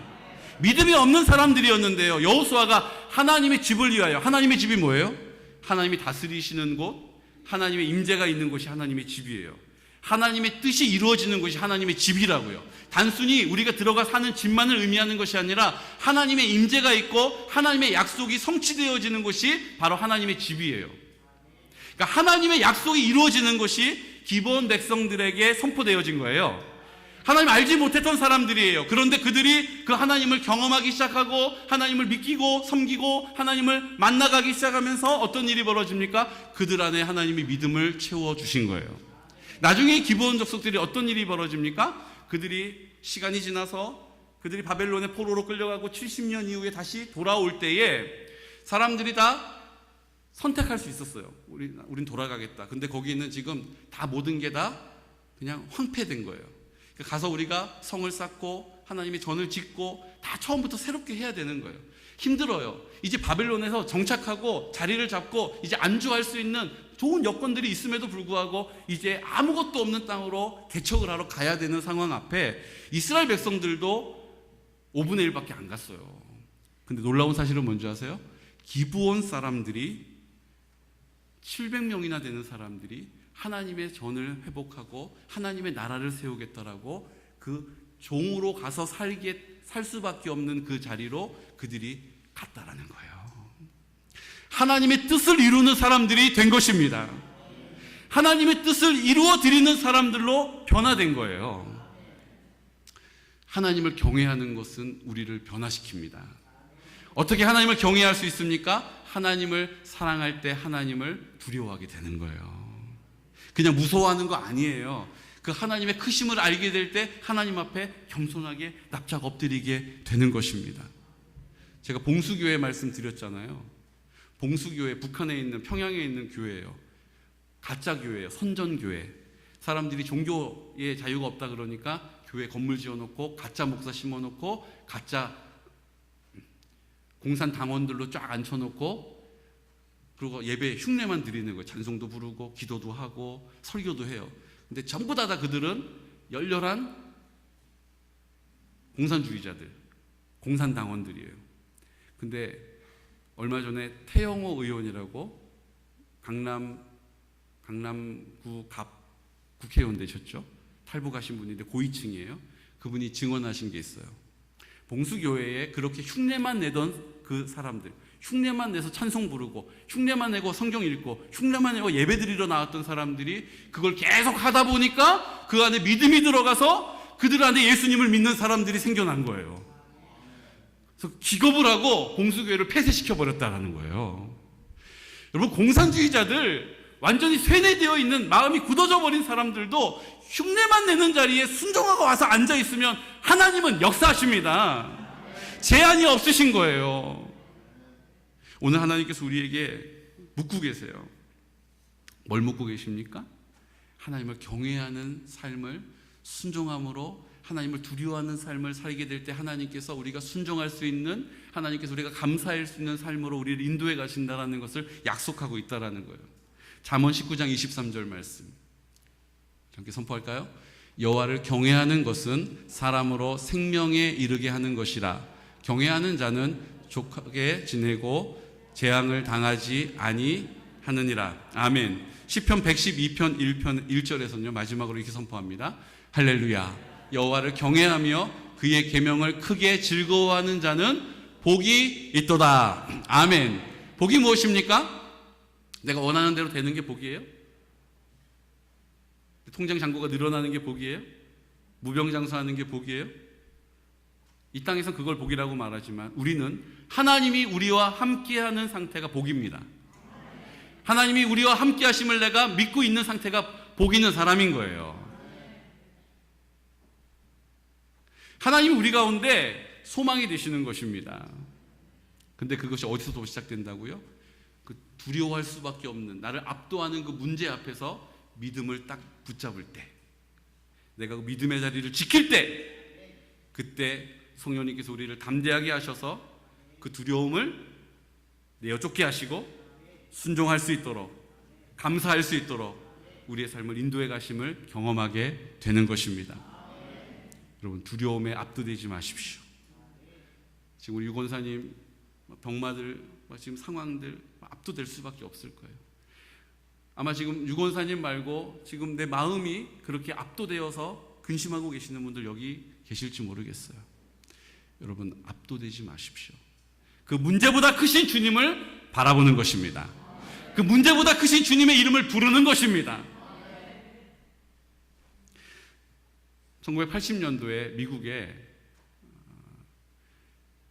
믿음이 없는 사람들이었는데요, 여호수아가 하나님의 집을 위하여, 하나님의 집이 뭐예요? 하나님이 다스리시는 곳, 하나님의 임재가 있는 곳이 하나님의 집이에요. 하나님의 뜻이 이루어지는 것이 하나님의 집이라고요. 단순히 우리가 들어가 사는 집만을 의미하는 것이 아니라 하나님의 임재가 있고 하나님의 약속이 성취되어지는 것이 바로 하나님의 집이에요. 그러니까 하나님의 약속이 이루어지는 것이 기브온 백성들에게 선포되어진 거예요. 하나님 알지 못했던 사람들이에요. 그런데 그들이 그 하나님을 경험하기 시작하고 하나님을 믿기고 섬기고 하나님을 만나가기 시작하면서 어떤 일이 벌어집니까? 그들 안에 하나님이 믿음을 채워주신 거예요. 나중에 기브온 족속들이 어떤 일이 벌어집니까? 그들이 시간이 지나서 그들이 바벨론의 포로로 끌려가고 70년 이후에 다시 돌아올 때에 사람들이 다 선택할 수 있었어요. 우린 돌아가겠다. 근데 거기는 지금 다 모든 게 다 그냥 황폐된 거예요. 가서 우리가 성을 쌓고 하나님의 전을 짓고 다 처음부터 새롭게 해야 되는 거예요. 힘들어요. 이제 바벨론에서 정착하고 자리를 잡고 이제 안주할 수 있는 좋은 여건들이 있음에도 불구하고 이제 아무것도 없는 땅으로 개척을 하러 가야 되는 상황 앞에 이스라엘 백성들도 5분의 1밖에 안 갔어요. 근데 놀라운 사실은 뭔지 아세요? 기브온 사람들이 700명이나 되는 사람들이 하나님의 전을 회복하고 하나님의 나라를 세우겠다라고 그 종으로 가서 살 수밖에 없는 그 자리로 그들이 갔다라는 거예요. 하나님의 뜻을 이루는 사람들이 된 것입니다. 하나님의 뜻을 이루어 드리는 사람들로 변화된 거예요. 하나님을 경외하는 것은 우리를 변화시킵니다. 어떻게 하나님을 경외할 수 있습니까? 하나님을 사랑할 때 하나님을 두려워하게 되는 거예요. 그냥 무서워하는 거 아니에요. 그 하나님의 크심을 알게 될 때 하나님 앞에 겸손하게 납작 엎드리게 되는 것입니다. 제가 봉수교회 말씀드렸잖아요. 봉수교회, 북한에 있는, 평양에 있는 교회예요. 가짜 교회예요. 선전교회. 사람들이 종교의 자유가 없다 그러니까 교회 건물 지어놓고 가짜 목사 심어놓고 가짜 공산 당원들로 쫙 앉혀놓고 그리고 예배 흉내만 드리는 거예요. 찬송도 부르고 기도도 하고 설교도 해요. 근데 전부 다 그들은 열렬한 공산주의자들, 공산당원들이에요. 근데 얼마 전에 태영호 의원이라고 강남구 갑 국회의원 되셨죠? 탈북하신 분인데 고위층이에요. 그분이 증언하신 게 있어요. 봉수교회에 그렇게 흉내만 내던 그 사람들, 흉내만 내서 찬송 부르고 흉내만 내고 성경 읽고 흉내만 내고 예배 드리러 나왔던 사람들이 그걸 계속 하다 보니까 그 안에 믿음이 들어가서 그들 안에 예수님을 믿는 사람들이 생겨난 거예요. 그래서 기겁을 하고 봉수교회를 폐쇄시켜버렸다는 거예요. 여러분, 공산주의자들, 완전히 쇠뇌되어 있는, 마음이 굳어져 버린 사람들도 흉내만 내는 자리에 순종하고 와서 앉아있으면 하나님은 역사하십니다. 제한이 없으신 거예요. 오늘 하나님께서 우리에게 묻고 계세요. 뭘 묻고 계십니까? 하나님을 경외하는 삶을 순종함으로 하나님을 두려워하는 삶을 살게 될 때 하나님께서 우리가 순종할 수 있는, 하나님께서 우리가 감사할 수 있는 삶으로 우리를 인도해 가신다는 것을 약속하고 있다는 거예요. 잠언 19장 23절 말씀 함께 선포할까요? 여호와를 경외하는 것은 사람으로 생명에 이르게 하는 것이라. 경외하는 자는 족하게 지내고 재앙을 당하지 아니하느니라. 아멘. 시편 112편 1절에서는요, 마지막으로 이렇게 선포합니다. 할렐루야. 여호와를 경외하며 그의 계명을 크게 즐거워하는 자는 복이 있도다. 아멘. 복이 무엇입니까? 내가 원하는 대로 되는 게 복이에요? 통장 잔고가 늘어나는 게 복이에요? 무병장수하는 게 복이에요? 이 땅에선 그걸 복이라고 말하지만 우리는 하나님이 우리와 함께하는 상태가 복입니다. 하나님이 우리와 함께 하심을 내가 믿고 있는 상태가 복 있는 사람인 거예요. 하나님이 우리 가운데 소망이 되시는 것입니다. 근데 그것이 어디서부터 시작된다고요? 그 두려워할 수밖에 없는, 나를 압도하는 그 문제 앞에서 믿음을 딱 붙잡을 때, 내가 그 믿음의 자리를 지킬 때, 그때 성령님께서 우리를 담대하게 하셔서 그 두려움을 내어 쫓게 하시고 순종할 수 있도록, 감사할 수 있도록 우리의 삶을 인도해 가심을 경험하게 되는 것입니다. 여러분, 두려움에 압도되지 마십시오. 지금 우리 유권사님 병마들 지금 상황들 압도될 수밖에 없을 거예요. 아마 지금 유권사님 말고 지금 내 마음이 그렇게 압도되어서 근심하고 계시는 분들 여기 계실지 모르겠어요. 여러분, 압도되지 마십시오. 그 문제보다 크신 주님을 바라보는 것입니다. 그 문제보다 크신 주님의 이름을 부르는 것입니다. 1980년도에 미국에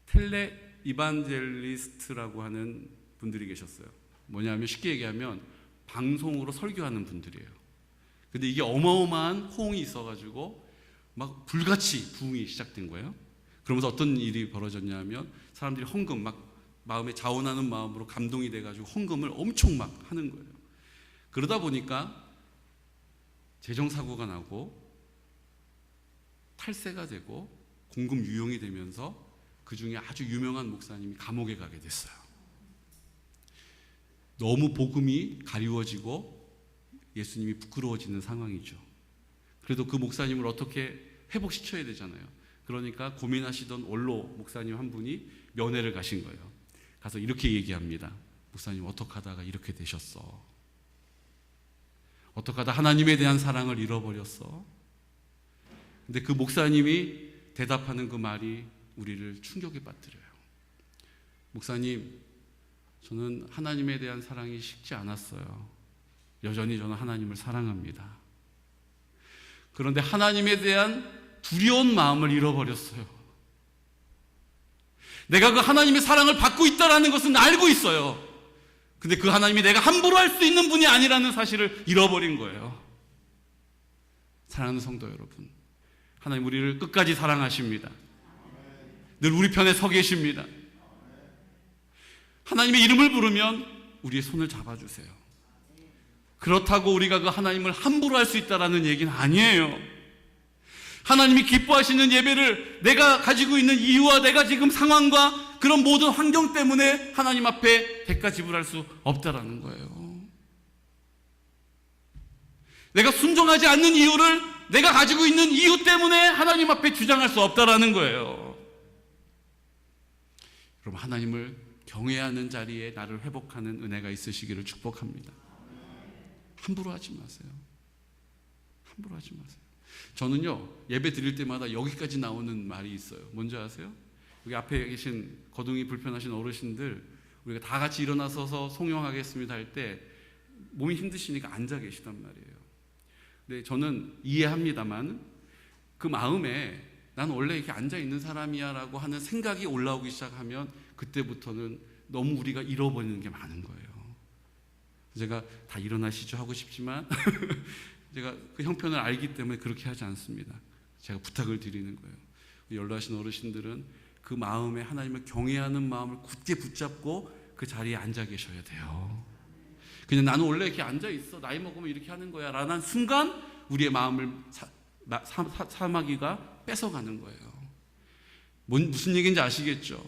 텔레 이반젤리스트라고 하는 분들이 계셨어요. 뭐냐면 쉽게 얘기하면 방송으로 설교하는 분들이에요. 근데 이게 어마어마한 호응이 있어가지고 막 불같이 부흥이 시작된 거예요. 그러면서 어떤 일이 벌어졌냐면 사람들이 헌금, 막 마음에 자원하는 마음으로 감동이 돼가지고 헌금을 엄청 막 하는 거예요. 그러다 보니까 재정사고가 나고 탈세가 되고 공금 유용이 되면서 그 중에 아주 유명한 목사님이 감옥에 가게 됐어요. 너무 복음이 가리워지고 예수님이 부끄러워지는 상황이죠. 그래도 그 목사님을 어떻게 회복시켜야 되잖아요. 그러니까 고민하시던 원로 목사님 한 분이 면회를 가신 거예요. 가서 이렇게 얘기합니다. 목사님, 어떻게 하다가 이렇게 되셨어? 어떻게 하다 하나님에 대한 사랑을 잃어버렸어? 근데 그 목사님이 대답하는 그 말이 우리를 충격에 빠뜨려요. 목사님, 저는 하나님에 대한 사랑이 식지 않았어요. 여전히 저는 하나님을 사랑합니다. 그런데 하나님에 대한 두려운 마음을 잃어버렸어요. 내가 그 하나님의 사랑을 받고 있다는 것은 알고 있어요. 근데 그 하나님이 내가 함부로 할 수 있는 분이 아니라는 사실을 잃어버린 거예요. 사랑하는 성도 여러분, 하나님 우리를 끝까지 사랑하십니다. 늘 우리 편에 서 계십니다. 하나님의 이름을 부르면 우리의 손을 잡아주세요. 그렇다고 우리가 그 하나님을 함부로 할 수 있다는 얘기는 아니에요. 하나님이 기뻐하시는 예배를 내가 가지고 있는 이유와 내가 지금 상황과 그런 모든 환경 때문에 하나님 앞에 대가 지불할 수 없다라는 거예요. 내가 순종하지 않는 이유를 내가 가지고 있는 이유 때문에 하나님 앞에 주장할 수 없다라는 거예요. 여러분, 하나님을 경외하는 자리에 나를 회복하는 은혜가 있으시기를 축복합니다. 함부로 하지 마세요. 함부로 하지 마세요. 저는요, 예배 드릴 때마다 여기까지 나오는 말이 있어요. 뭔지 아세요? 여기 앞에 계신 거동이 불편하신 어르신들, 우리가 다 같이 일어나서서 송영하겠습니다 할 때 몸이 힘드시니까 앉아 계시단 말이에요. 근데 저는 이해합니다만 그 마음에 난 원래 이렇게 앉아 있는 사람이야 라고 하는 생각이 올라오기 시작하면 그때부터는 너무 우리가 잃어버리는 게 많은 거예요. 제가 다 일어나시죠 하고 싶지만 제가 그 형편을 알기 때문에 그렇게 하지 않습니다. 제가 부탁을 드리는 거예요. 연로하신 어르신들은 그 마음에 하나님을 경외하는 마음을 굳게 붙잡고 그 자리에 앉아 계셔야 돼요. 그냥 나는 원래 이렇게 앉아 있어, 나이 먹으면 이렇게 하는 거야 라는 순간 우리의 마음을 사마귀가 뺏어가는 거예요. 무슨 얘기인지 아시겠죠?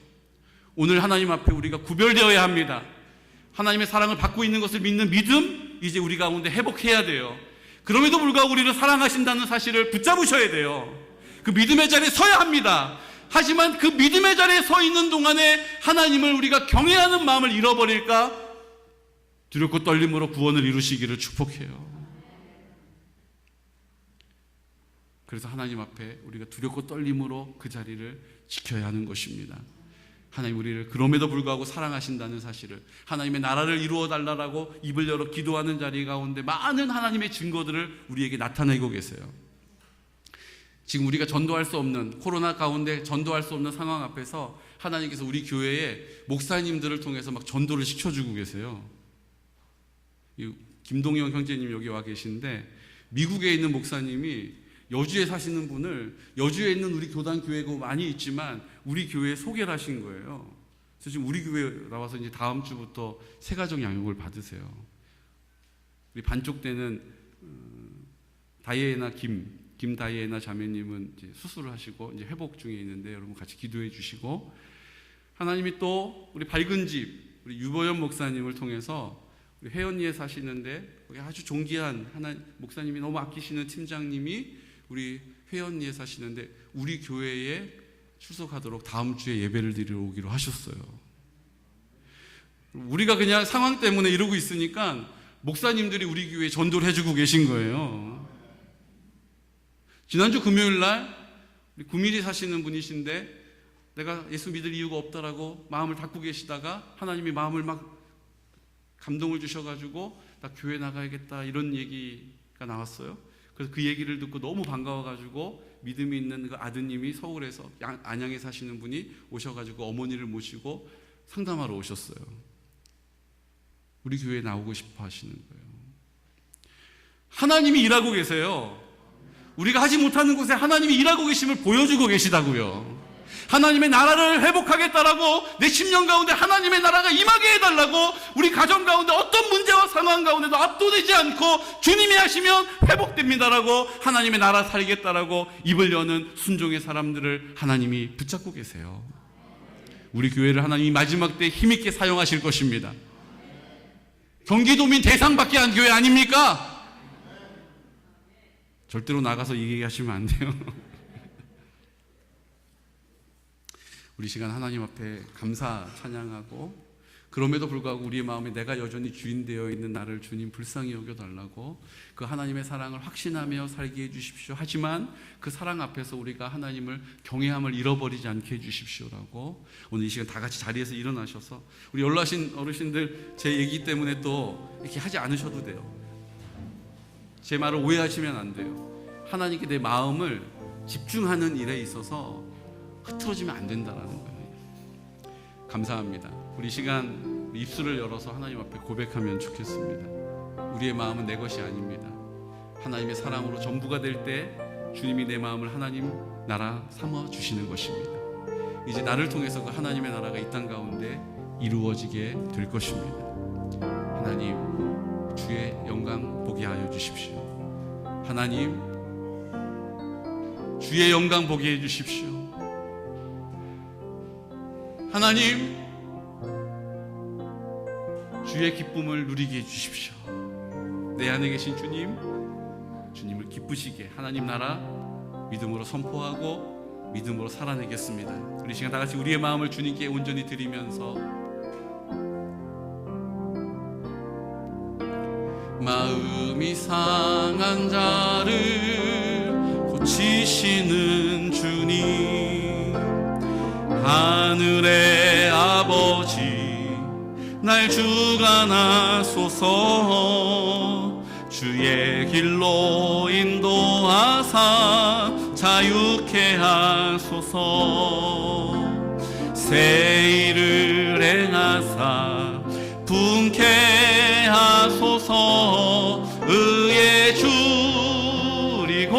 오늘 하나님 앞에 우리가 구별되어야 합니다. 하나님의 사랑을 받고 있는 것을 믿는 믿음, 이제 우리 가운데 회복해야 돼요. 그럼에도 불구하고 우리를 사랑하신다는 사실을 붙잡으셔야 돼요. 그 믿음의 자리에 서야 합니다. 하지만 그 믿음의 자리에 서 있는 동안에 하나님을 우리가 경외하는 마음을 잃어버릴까? 두렵고 떨림으로 구원을 이루시기를 축복해요. 그래서 하나님 앞에 우리가 두렵고 떨림으로 그 자리를 지켜야 하는 것입니다. 하나님 우리를 그럼에도 불구하고 사랑하신다는 사실을, 하나님의 나라를 이루어 달라고 입을 열어 기도하는 자리 가운데 많은 하나님의 증거들을 우리에게 나타내고 계세요. 지금 우리가 전도할 수 없는, 코로나 가운데 전도할 수 없는 상황 앞에서 하나님께서 우리 교회에 목사님들을 통해서 막 전도를 시켜주고 계세요. 김동영 형제님 여기 와 계신데, 미국에 있는 목사님이 여주에 사시는 분을, 여주에 있는 우리 교단 교회가 많이 있지만 우리 교회에 소개를 하신 거예요. 그래서 지금 우리 교회에 나와서 이제 다음 주부터 새가정 양육을 받으세요. 우리 반쪽 되는 다이애나 김다이애나 자매님은 이제 수술을 하시고 이제 회복 중에 있는데 여러분 같이 기도해 주시고, 하나님이 또 우리 밝은 집 우리 유보연 목사님을 통해서 우리 회원리에 사시는데 거기 아주 존귀한 하나님 목사님이 너무 아끼시는 팀장님이 우리 회원리에 사시는데 우리 교회에 출석하도록 다음 주에 예배를 드리러 오기로 하셨어요. 우리가 그냥 상황 때문에 이러고 있으니까 목사님들이 우리 교회에 전도를 해주고 계신 거예요. 지난주 금요일 날 우리 9mm 사시는 분이신데 내가 예수 믿을 이유가 없다라고 마음을 닫고 계시다가 하나님이 마음을 막 감동을 주셔가지고 나 교회 나가야겠다 이런 얘기가 나왔어요. 그래서 그 얘기를 듣고 너무 반가워가지고 믿음이 있는 그 아드님이 서울에서 안양에 사시는 분이 오셔가지고 어머니를 모시고 상담하러 오셨어요. 우리 교회에 나오고 싶어 하시는 거예요. 하나님이 일하고 계세요. 우리가 하지 못하는 곳에 하나님이 일하고 계심을 보여주고 계시다고요. 하나님의 나라를 회복하겠다라고 내 심령 가운데 하나님의 나라가 임하게 해달라고 우리 가정 가운데 어떤 문제와 상황 가운데도 압도되지 않고 주님이 하시면 회복됩니다라고 하나님의 나라 살리겠다라고 입을 여는 순종의 사람들을 하나님이 붙잡고 계세요. 우리 교회를 하나님이 마지막 때 힘있게 사용하실 것입니다. 경기도민 대상밖에 한 교회 아닙니까? 절대로 나가서 이 얘기하시면 안 돼요. 우리 시간 하나님 앞에 감사 찬양하고, 그럼에도 불구하고 우리의 마음에 내가 여전히 주인 되어 있는 나를 주님 불쌍히 여겨달라고 그 하나님의 사랑을 확신하며 살게 해주십시오. 하지만 그 사랑 앞에서 우리가 하나님을 경외함을 잃어버리지 않게 해주십시오라고 오늘 이 시간 다 같이 자리에서 일어나셔서, 우리 연로하신 어르신들 제 얘기 때문에 또 이렇게 하지 않으셔도 돼요. 제 말을 오해하시면 안 돼요. 하나님께 내 마음을 집중하는 일에 있어서 흐트러지면 안 된다라는 거예요. 감사합니다. 우리 시간 입술을 열어서 하나님 앞에 고백하면 좋겠습니다. 우리의 마음은 내 것이 아닙니다. 하나님의 사랑으로 전부가 될 때 주님이 내 마음을 하나님 나라 삼아 주시는 것입니다. 이제 나를 통해서 그 하나님의 나라가 이 땅 가운데 이루어지게 될 것입니다. 하나님, 주의 영광 보게 하여 주십시오. 하나님, 주의 영광 보게 해 주십시오. 하나님, 주의 기쁨을 누리게 해 주십시오. 내 안에 계신 주님, 주님을 기쁘시게 하나님 나라 믿음으로 선포하고 믿음으로 살아내겠습니다. 우리 시간 다 같이 우리의 마음을 주님께 온전히 드리면서 마음이 상한 자를 고치시는 주님, 하늘의 아버지 날 주관하소서. 주의 길로 인도하사 자유케 하소서. 새 일을 행하사 분케 하소서. 의에 줄이고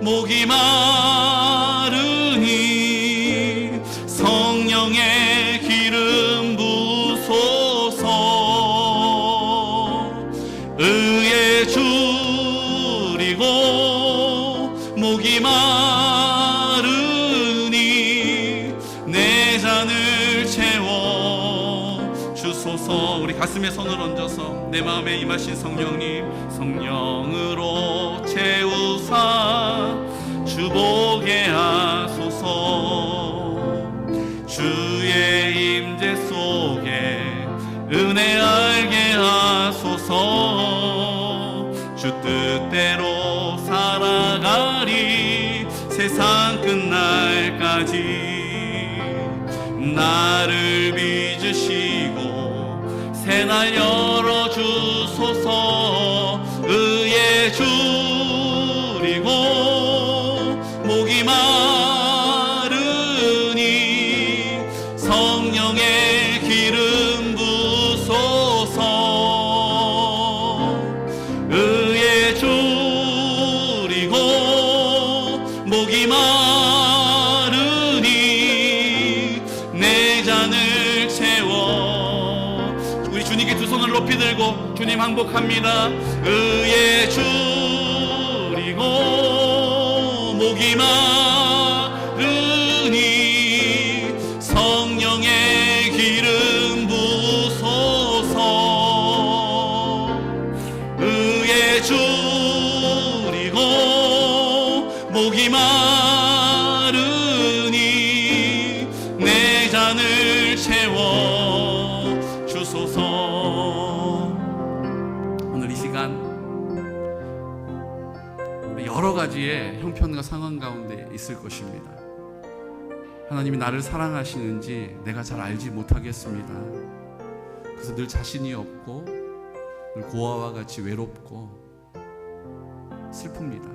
목이 마르니 성령의 기름 부소서. 의에 줄이고 목이 마르니 내 잔을 채워 주소서. 우리 가슴에 손을 얹어서 내 마음에 임하신 성령님, 성령으로 채우사 주보게 하소서. 주의 임재 속에 은혜 알게 하소서. 주 뜻대로 살아가리 세상 끝날까지. 나를 빚으시고 새날 열어주소서. 의에 줄이고 목이 마르니 성령의 기름 부소서. 의에 줄이고 목이 마르니 내 잔을 채워. 우리 주님께 두 손을 높이 들고 주님 항복합니다. 의에 줄이고 목이 마르니 성령의 기름 부소서. 의에 줄이고 목이 마르니 내 잔을 채워 주소서. 오늘 이 시간 여러 가지의 형편과 상황 가운데 있을 것입니다. 하나님이 나를 사랑하시는지 내가 잘 알지 못하겠습니다. 그래서 늘 자신이 없고 늘 고아와 같이 외롭고 슬픕니다.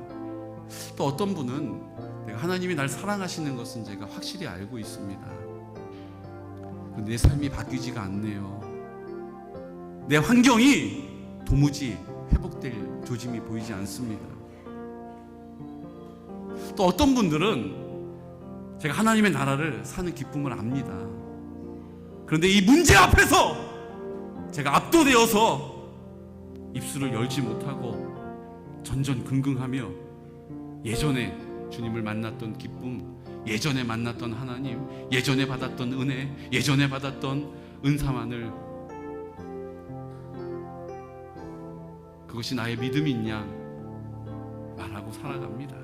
또 어떤 분은 내가 하나님이 날 사랑하시는 것은 제가 확실히 알고 있습니다. 그런데 내 삶이 바뀌지가 않네요. 내 환경이 도무지 회복될 조짐이 보이지 않습니다. 또 어떤 분들은 제가 하나님의 나라를 사는 기쁨을 압니다. 그런데 이 문제 앞에서 제가 압도되어서 입술을 열지 못하고 전전긍긍하며 예전에 주님을 만났던 기쁨, 예전에 만났던 하나님, 예전에 받았던 은혜, 예전에 받았던 은사만을, 그것이 나의 믿음인 양 말하고 살아갑니다.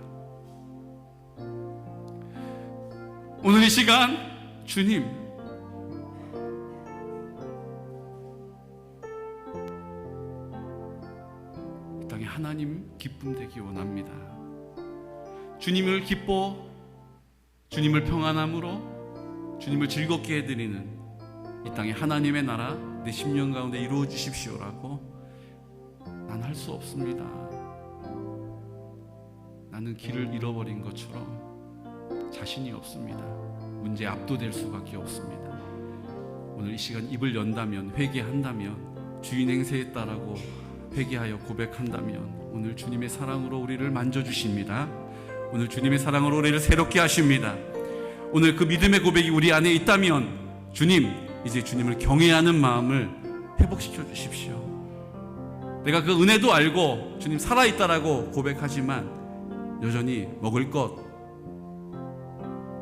오늘 이 시간 주님, 이 땅에 하나님 기쁨 되기 원합니다. 주님을 기뻐, 주님을 평안함으로 주님을 즐겁게 해드리는 이 땅에 하나님의 나라 내 심령 가운데 이루어 주십시오라고 난 할 수 없습니다. 나는 길을 잃어버린 것처럼 자신이 없습니다. 문제에 압도될 수밖에 없습니다. 오늘 이 시간 입을 연다면, 회개한다면, 주인 행세했다라고 회개하여 고백한다면 오늘 주님의 사랑으로 우리를 만져주십니다. 오늘 주님의 사랑으로 우리를 새롭게 하십니다. 오늘 그 믿음의 고백이 우리 안에 있다면 주님, 이제 주님을 경외하는 마음을 회복시켜 주십시오. 내가 그 은혜도 알고 주님 살아있다라고 고백하지만 여전히 먹을 것,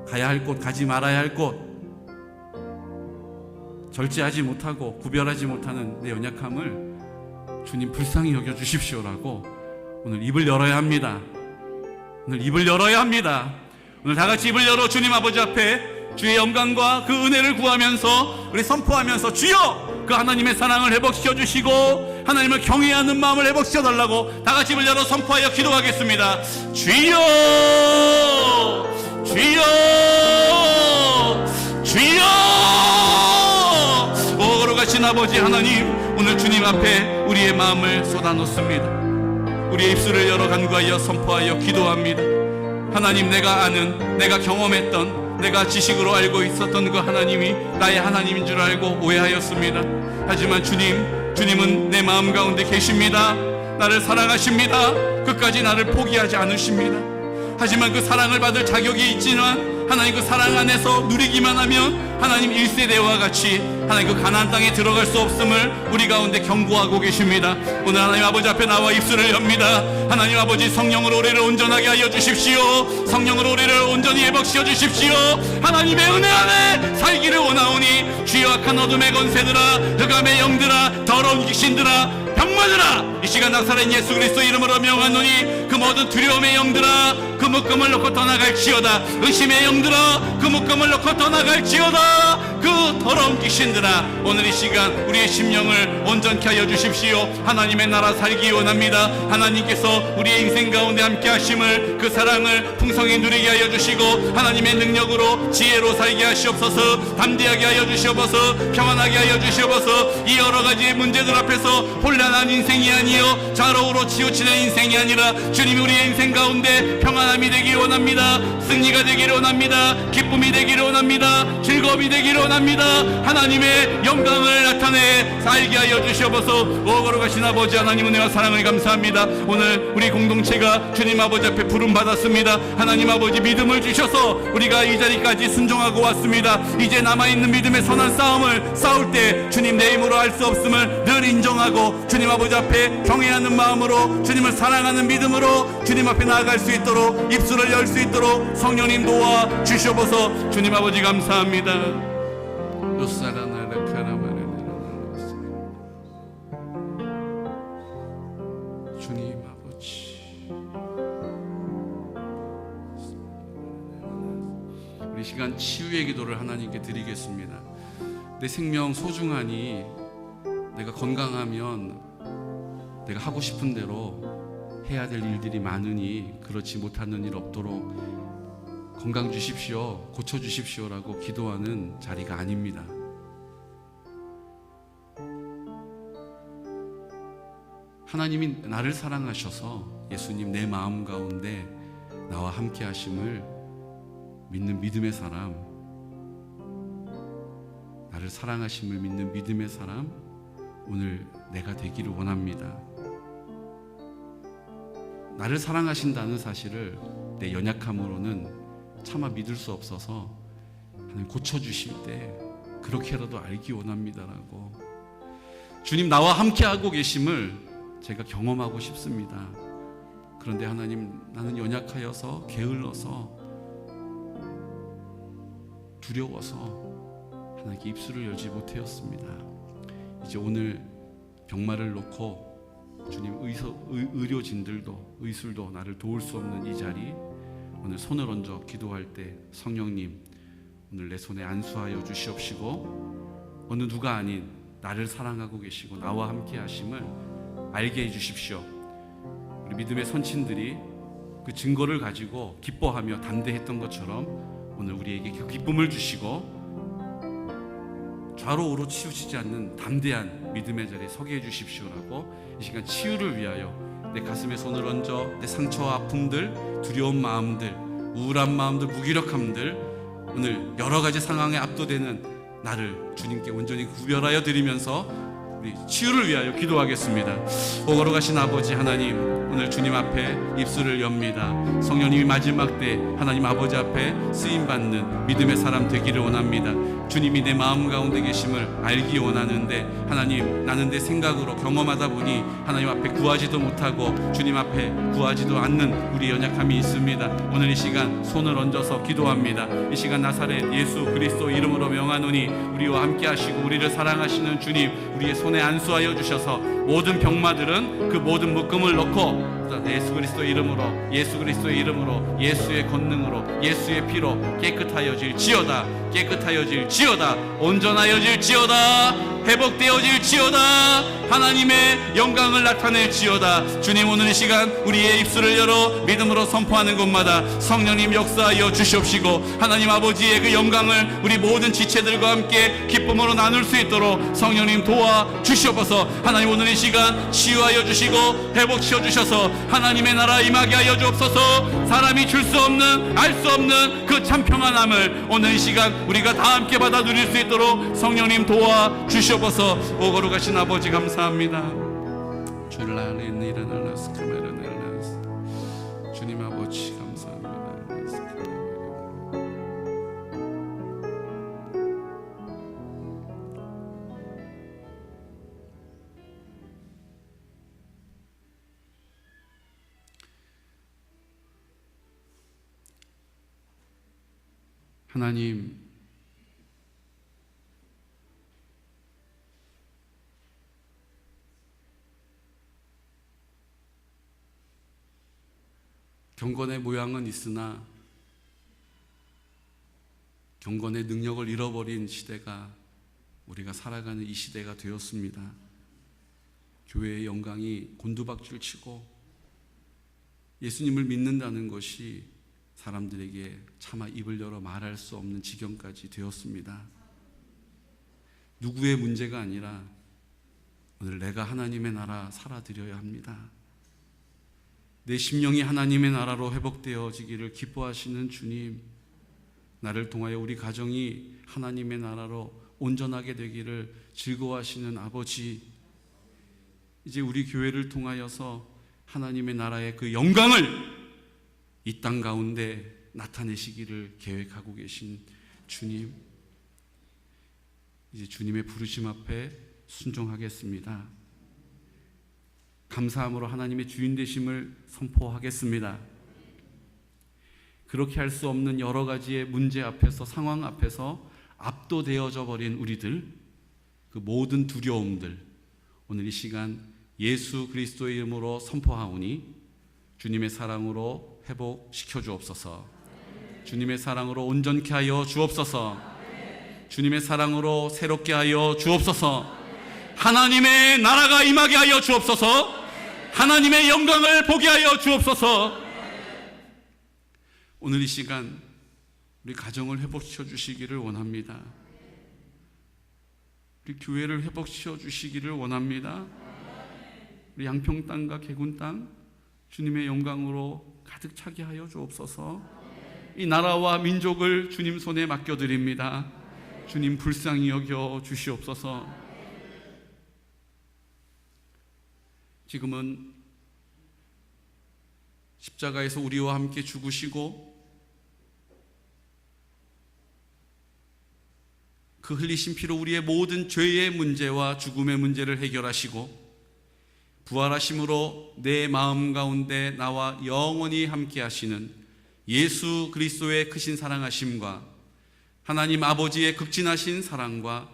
가야 할 곳, 가지 말아야 할 곳, 절제하지 못하고 구별하지 못하는 내 연약함을 주님 불쌍히 여겨주십시오라고 오늘 입을 열어야 합니다. 오늘 입을 열어야 합니다. 오늘 다 같이 입을 열어 주님 아버지 앞에 주의 영광과 그 은혜를 구하면서 우리 선포하면서 주여 그 하나님의 사랑을 회복시켜 주시고 하나님을 경외하는 마음을 회복시켜 달라고 다 같이 입을 열어 선포하여 기도하겠습니다. 주여 주여 주여. 오 거룩하신 아버지 하나님, 오늘 주님 앞에 우리의 마음을 쏟아놓습니다. 우리의 입술을 열어 간구하여 선포하여 기도합니다. 하나님, 내가 아는, 내가 경험했던, 내가 지식으로 알고 있었던 그 하나님이 나의 하나님인 줄 알고 오해하였습니다. 하지만 주님은 내 마음 가운데 계십니다. 나를 사랑하십니다. 끝까지 나를 포기하지 않으십니다. 하지만 그 사랑을 받을 자격이 있지만 하나님 그 사랑 안에서 누리기만 하면 하나님 1세대와 같이 하나님 그 가나안 땅에 들어갈 수 없음을 우리 가운데 경고하고 계십니다. 오늘 하나님 아버지 앞에 나와 입술을 엽니다. 하나님 아버지, 성령으로 우리를 온전하게 하여 주십시오. 성령으로 우리를 온전히 회복시켜 주십시오. 하나님의 은혜 안에 살기를 원하오니 주여 악한 어둠의 권세들아, 흑암의 영들아, 더러운 귀신들아, 병마들아, 이 시간 나사렛 예수 그리스도 이름으로 명하노니 그 모든 두려움의 영들아, 그 묶음을 놓고 떠나갈지어다. 의심의 영들아, 그 묶음을 놓고 떠나갈지어다. 그 더러운 귀신들아, 오늘 이 시간 우리의 심령을 온전케 하여 주십시오. 하나님의 나라 살기 원합니다. 하나님께서 우리의 인생 가운데 함께 하심을, 그 사랑을 풍성히 누리게 하여 주시고 하나님의 능력으로 지혜로 살게 하시옵소서. 담대하게 하여 주시옵소서. 평안하게 하여 주시옵소서. 이 여러 가지 문제들 앞에서 혼란한 인생이 아니요 좌로우로 치우치는 인생이 아니라 주님이 우리의 인생 가운데 평안함이 되기를 원합니다. 승리가 되기를 원합니다. 기쁨이 되기를 원합니다. 즐거움이 되기를 원합니다. 하나님의 영광을 나타내 살게 하여 주시옵소서. 오 거룩하신 아버지 하나님, 은혜와 사랑을 감사합니다. 오늘 우리 공동체가 주님 아버지 앞에 부름 받았습니다. 하나님 아버지, 믿음을 주셔서 우리가 이 자리까지 순종하고 왔습니다. 이제 남아있는 믿음의 선한 싸움을 싸울 때 주님 내 힘으로 할 수 없음을 늘 인정하고 주님 아버지 앞에 경외하는 마음으로, 주님을 사랑하는 믿음으로 주님 앞에 나아갈 수 있도록, 입술을 열 수 있도록 성령님 도와 주시옵소서. 주님 아버지 감사합니다. 주님 아버지, 우리 시간 치유의 기도를 하나님께 드리겠습니다. 내 생명 소중하니 내가 건강하면 내가 하고 싶은 대로 해야 될 일들이 많으니 그렇지 못하는 일 없도록 건강 주십시오, 고쳐 주십시오라고 기도하는 자리가 아닙니다. 하나님이 나를 사랑하셔서 예수님 내 마음 가운데 나와 함께 하심을 믿는 믿음의 사람, 나를 사랑하심을 믿는 믿음의 사람, 오늘 내가 되기를 원합니다. 나를 사랑하신다는 사실을 내 연약함으로는 차마 믿을 수 없어서 하나님 고쳐주실 때 그렇게라도 알기 원합니다라고, 주님 나와 함께하고 계심을 제가 경험하고 싶습니다. 그런데 하나님, 나는 연약하여서 게을러서 두려워서 하나님께 입술을 열지 못하였습니다. 이제 오늘 병마를 놓고 주님 의료진들도 의술도 나를 도울 수 없는 이 자리, 오늘 손을 얹어 기도할 때 성령님 오늘 내 손에 안수하여 주시옵시고 어느 누가 아닌 나를 사랑하고 계시고 나와 함께 하심을 알게 해주십시오. 우리 믿음의 선친들이 그 증거를 가지고 기뻐하며 담대했던 것처럼 오늘 우리에게 그 기쁨을 주시고 좌로우로 치우치지 않는 담대한 믿음의 자리에 서게 해주십시오라고 이 시간 치유를 위하여 내 가슴에 손을 얹어 내 상처와 아픔들, 두려운 마음들, 우울한 마음들, 무기력함들, 오늘 여러 가지 상황에 압도되는 나를 주님께 온전히 구별하여 드리면서 우리 치유를 위하여 기도하겠습니다. 거룩하신 아버지 하나님, 오늘 주님 앞에 입술을 엽니다. 성령님이 마지막 때 하나님 아버지 앞에 쓰임받는 믿음의 사람 되기를 원합니다. 주님이 내 마음 가운데 계심을 알기 원하는데 하나님, 나는 내 생각으로 경험하다 보니 하나님 앞에 구하지도 못하고 주님 앞에 구하지도 않는 우리 연약함이 있습니다. 오늘 이 시간 손을 얹어서 기도합니다. 이 시간 나사렛 예수 그리스도 이름으로 명하노니 우리와 함께 하시고 우리를 사랑하시는 주님, 우리의 손에 안수하여 주셔서 모든 병마들은 그 모든 묶음을 놓고 예수 그리스도의 이름으로, 예수 그리스도의 이름으로, 예수의 권능으로, 예수의 피로 깨끗하여질지어다, 깨끗하여질지어다, 온전하여질지어다, 회복되어질지어다, 하나님의 영광을 나타낼지어다. 주님, 오늘 이 시간 우리의 입술을 열어 믿음으로 선포하는 곳마다 성령님 역사하여 주시옵시고 하나님 아버지의 그 영광을 우리 모든 지체들과 함께 기쁨으로 나눌 수 있도록 성령님 도와 주시옵소서. 하나님, 오늘 이 시간 치유하여 주시고 회복시켜 주셔서 하나님의 나라 임하게 하여 주옵소서. 사람이 줄 수 없는, 알 수 없는 그 참 평안함을 오늘 이 시간 우리가 다 함께 받아 누릴 수 있도록 성령님 도와 주시옵소서. 오 거룩하신 아버지 감사합니다. 주님 아버지 감사합니다. 하나님, 경건의 모양은 있으나 경건의 능력을 잃어버린 시대가 우리가 살아가는 이 시대가 되었습니다. 교회의 영광이 곤두박질 치고 예수님을 믿는다는 것이 사람들에게 차마 입을 열어 말할 수 없는 지경까지 되었습니다. 누구의 문제가 아니라 오늘 내가 하나님의 나라 살아드려야 합니다. 내 심령이 하나님의 나라로 회복되어지기를 기뻐하시는 주님, 나를 통하여 우리 가정이 하나님의 나라로 온전하게 되기를 즐거워하시는 아버지, 이제 우리 교회를 통하여서 하나님의 나라의 그 영광을 이 땅 가운데 나타내시기를 계획하고 계신 주님, 이제 주님의 부르심 앞에 순종하겠습니다. 감사함으로 하나님의 주인 되심을 선포하겠습니다. 그렇게 할 수 없는 여러 가지의 문제 앞에서, 상황 앞에서 압도되어져 버린 우리들, 그 모든 두려움들, 오늘 이 시간 예수 그리스도의 이름으로 선포하오니 주님의 사랑으로 회복시켜 주옵소서. 주님의 사랑으로 온전케 하여 주옵소서. 주님의 사랑으로 새롭게 하여 주옵소서. 하나님의 나라가 임하게 하여 주옵소서. 하나님의 영광을 보게 하여 주옵소서. 오늘 이 시간 우리 가정을 회복시켜 주시기를 원합니다. 우리 교회를 회복시켜 주시기를 원합니다. 우리 양평 땅과 개군 땅 주님의 영광으로 가득 차게 하여 주옵소서. 이 나라와 민족을 주님 손에 맡겨드립니다. 주님 불쌍히 여겨 주시옵소서. 지금은 십자가에서 우리와 함께 죽으시고 그 흘리신 피로 우리의 모든 죄의 문제와 죽음의 문제를 해결하시고 부활하심으로 내 마음 가운데 나와 영원히 함께 하시는 예수 그리스도의 크신 사랑하심과 하나님 아버지의 극진하신 사랑과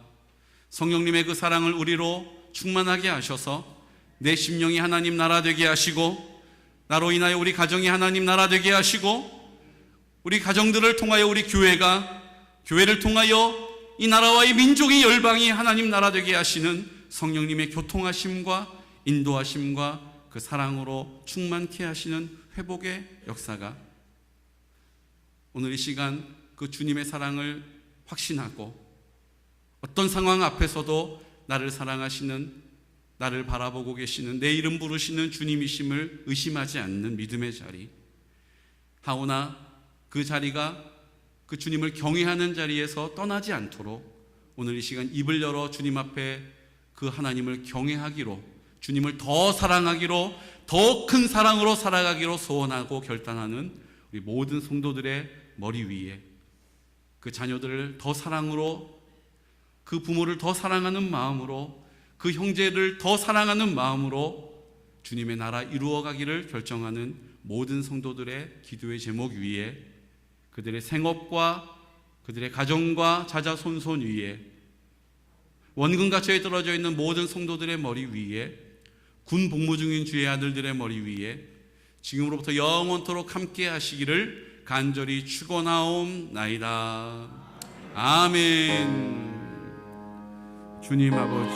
성령님의 그 사랑을 우리로 충만하게 하셔서 내 심령이 하나님 나라 되게 하시고 나로 인하여 우리 가정이 하나님 나라 되게 하시고 우리 가정들을 통하여 우리 교회를 통하여 이 나라와 이 민족이 열방이 하나님 나라 되게 하시는 성령님의 교통하심과 인도하심과 그 사랑으로 충만케 하시는 회복의 역사가 오늘 이 시간 그 주님의 사랑을 확신하고 어떤 상황 앞에서도 나를 사랑하시는, 나를 바라보고 계시는, 내 이름 부르시는 주님이심을 의심하지 않는 믿음의 자리, 하오나 그 자리가 그 주님을 경외하는 자리에서 떠나지 않도록 오늘 이 시간 입을 열어 주님 앞에 그 하나님을 경외하기로, 주님을 더 사랑하기로, 더 큰 사랑으로 살아가기로 소원하고 결단하는 우리 모든 성도들의 머리 위에 그 자녀들을 더 사랑으로, 그 부모를 더 사랑하는 마음으로, 그 형제를 더 사랑하는 마음으로 주님의 나라 이루어가기를 결정하는 모든 성도들의 기도의 제목 위에, 그들의 생업과 그들의 가정과 자자손손 위에, 원근 갇혀에 떨어져 있는 모든 성도들의 머리 위에, 군 복무 중인 주의 아들들의 머리 위에 지금으로부터 영원토록 함께 하시기를 간절히 축원하옵나이다. 아멘. 주님 아버지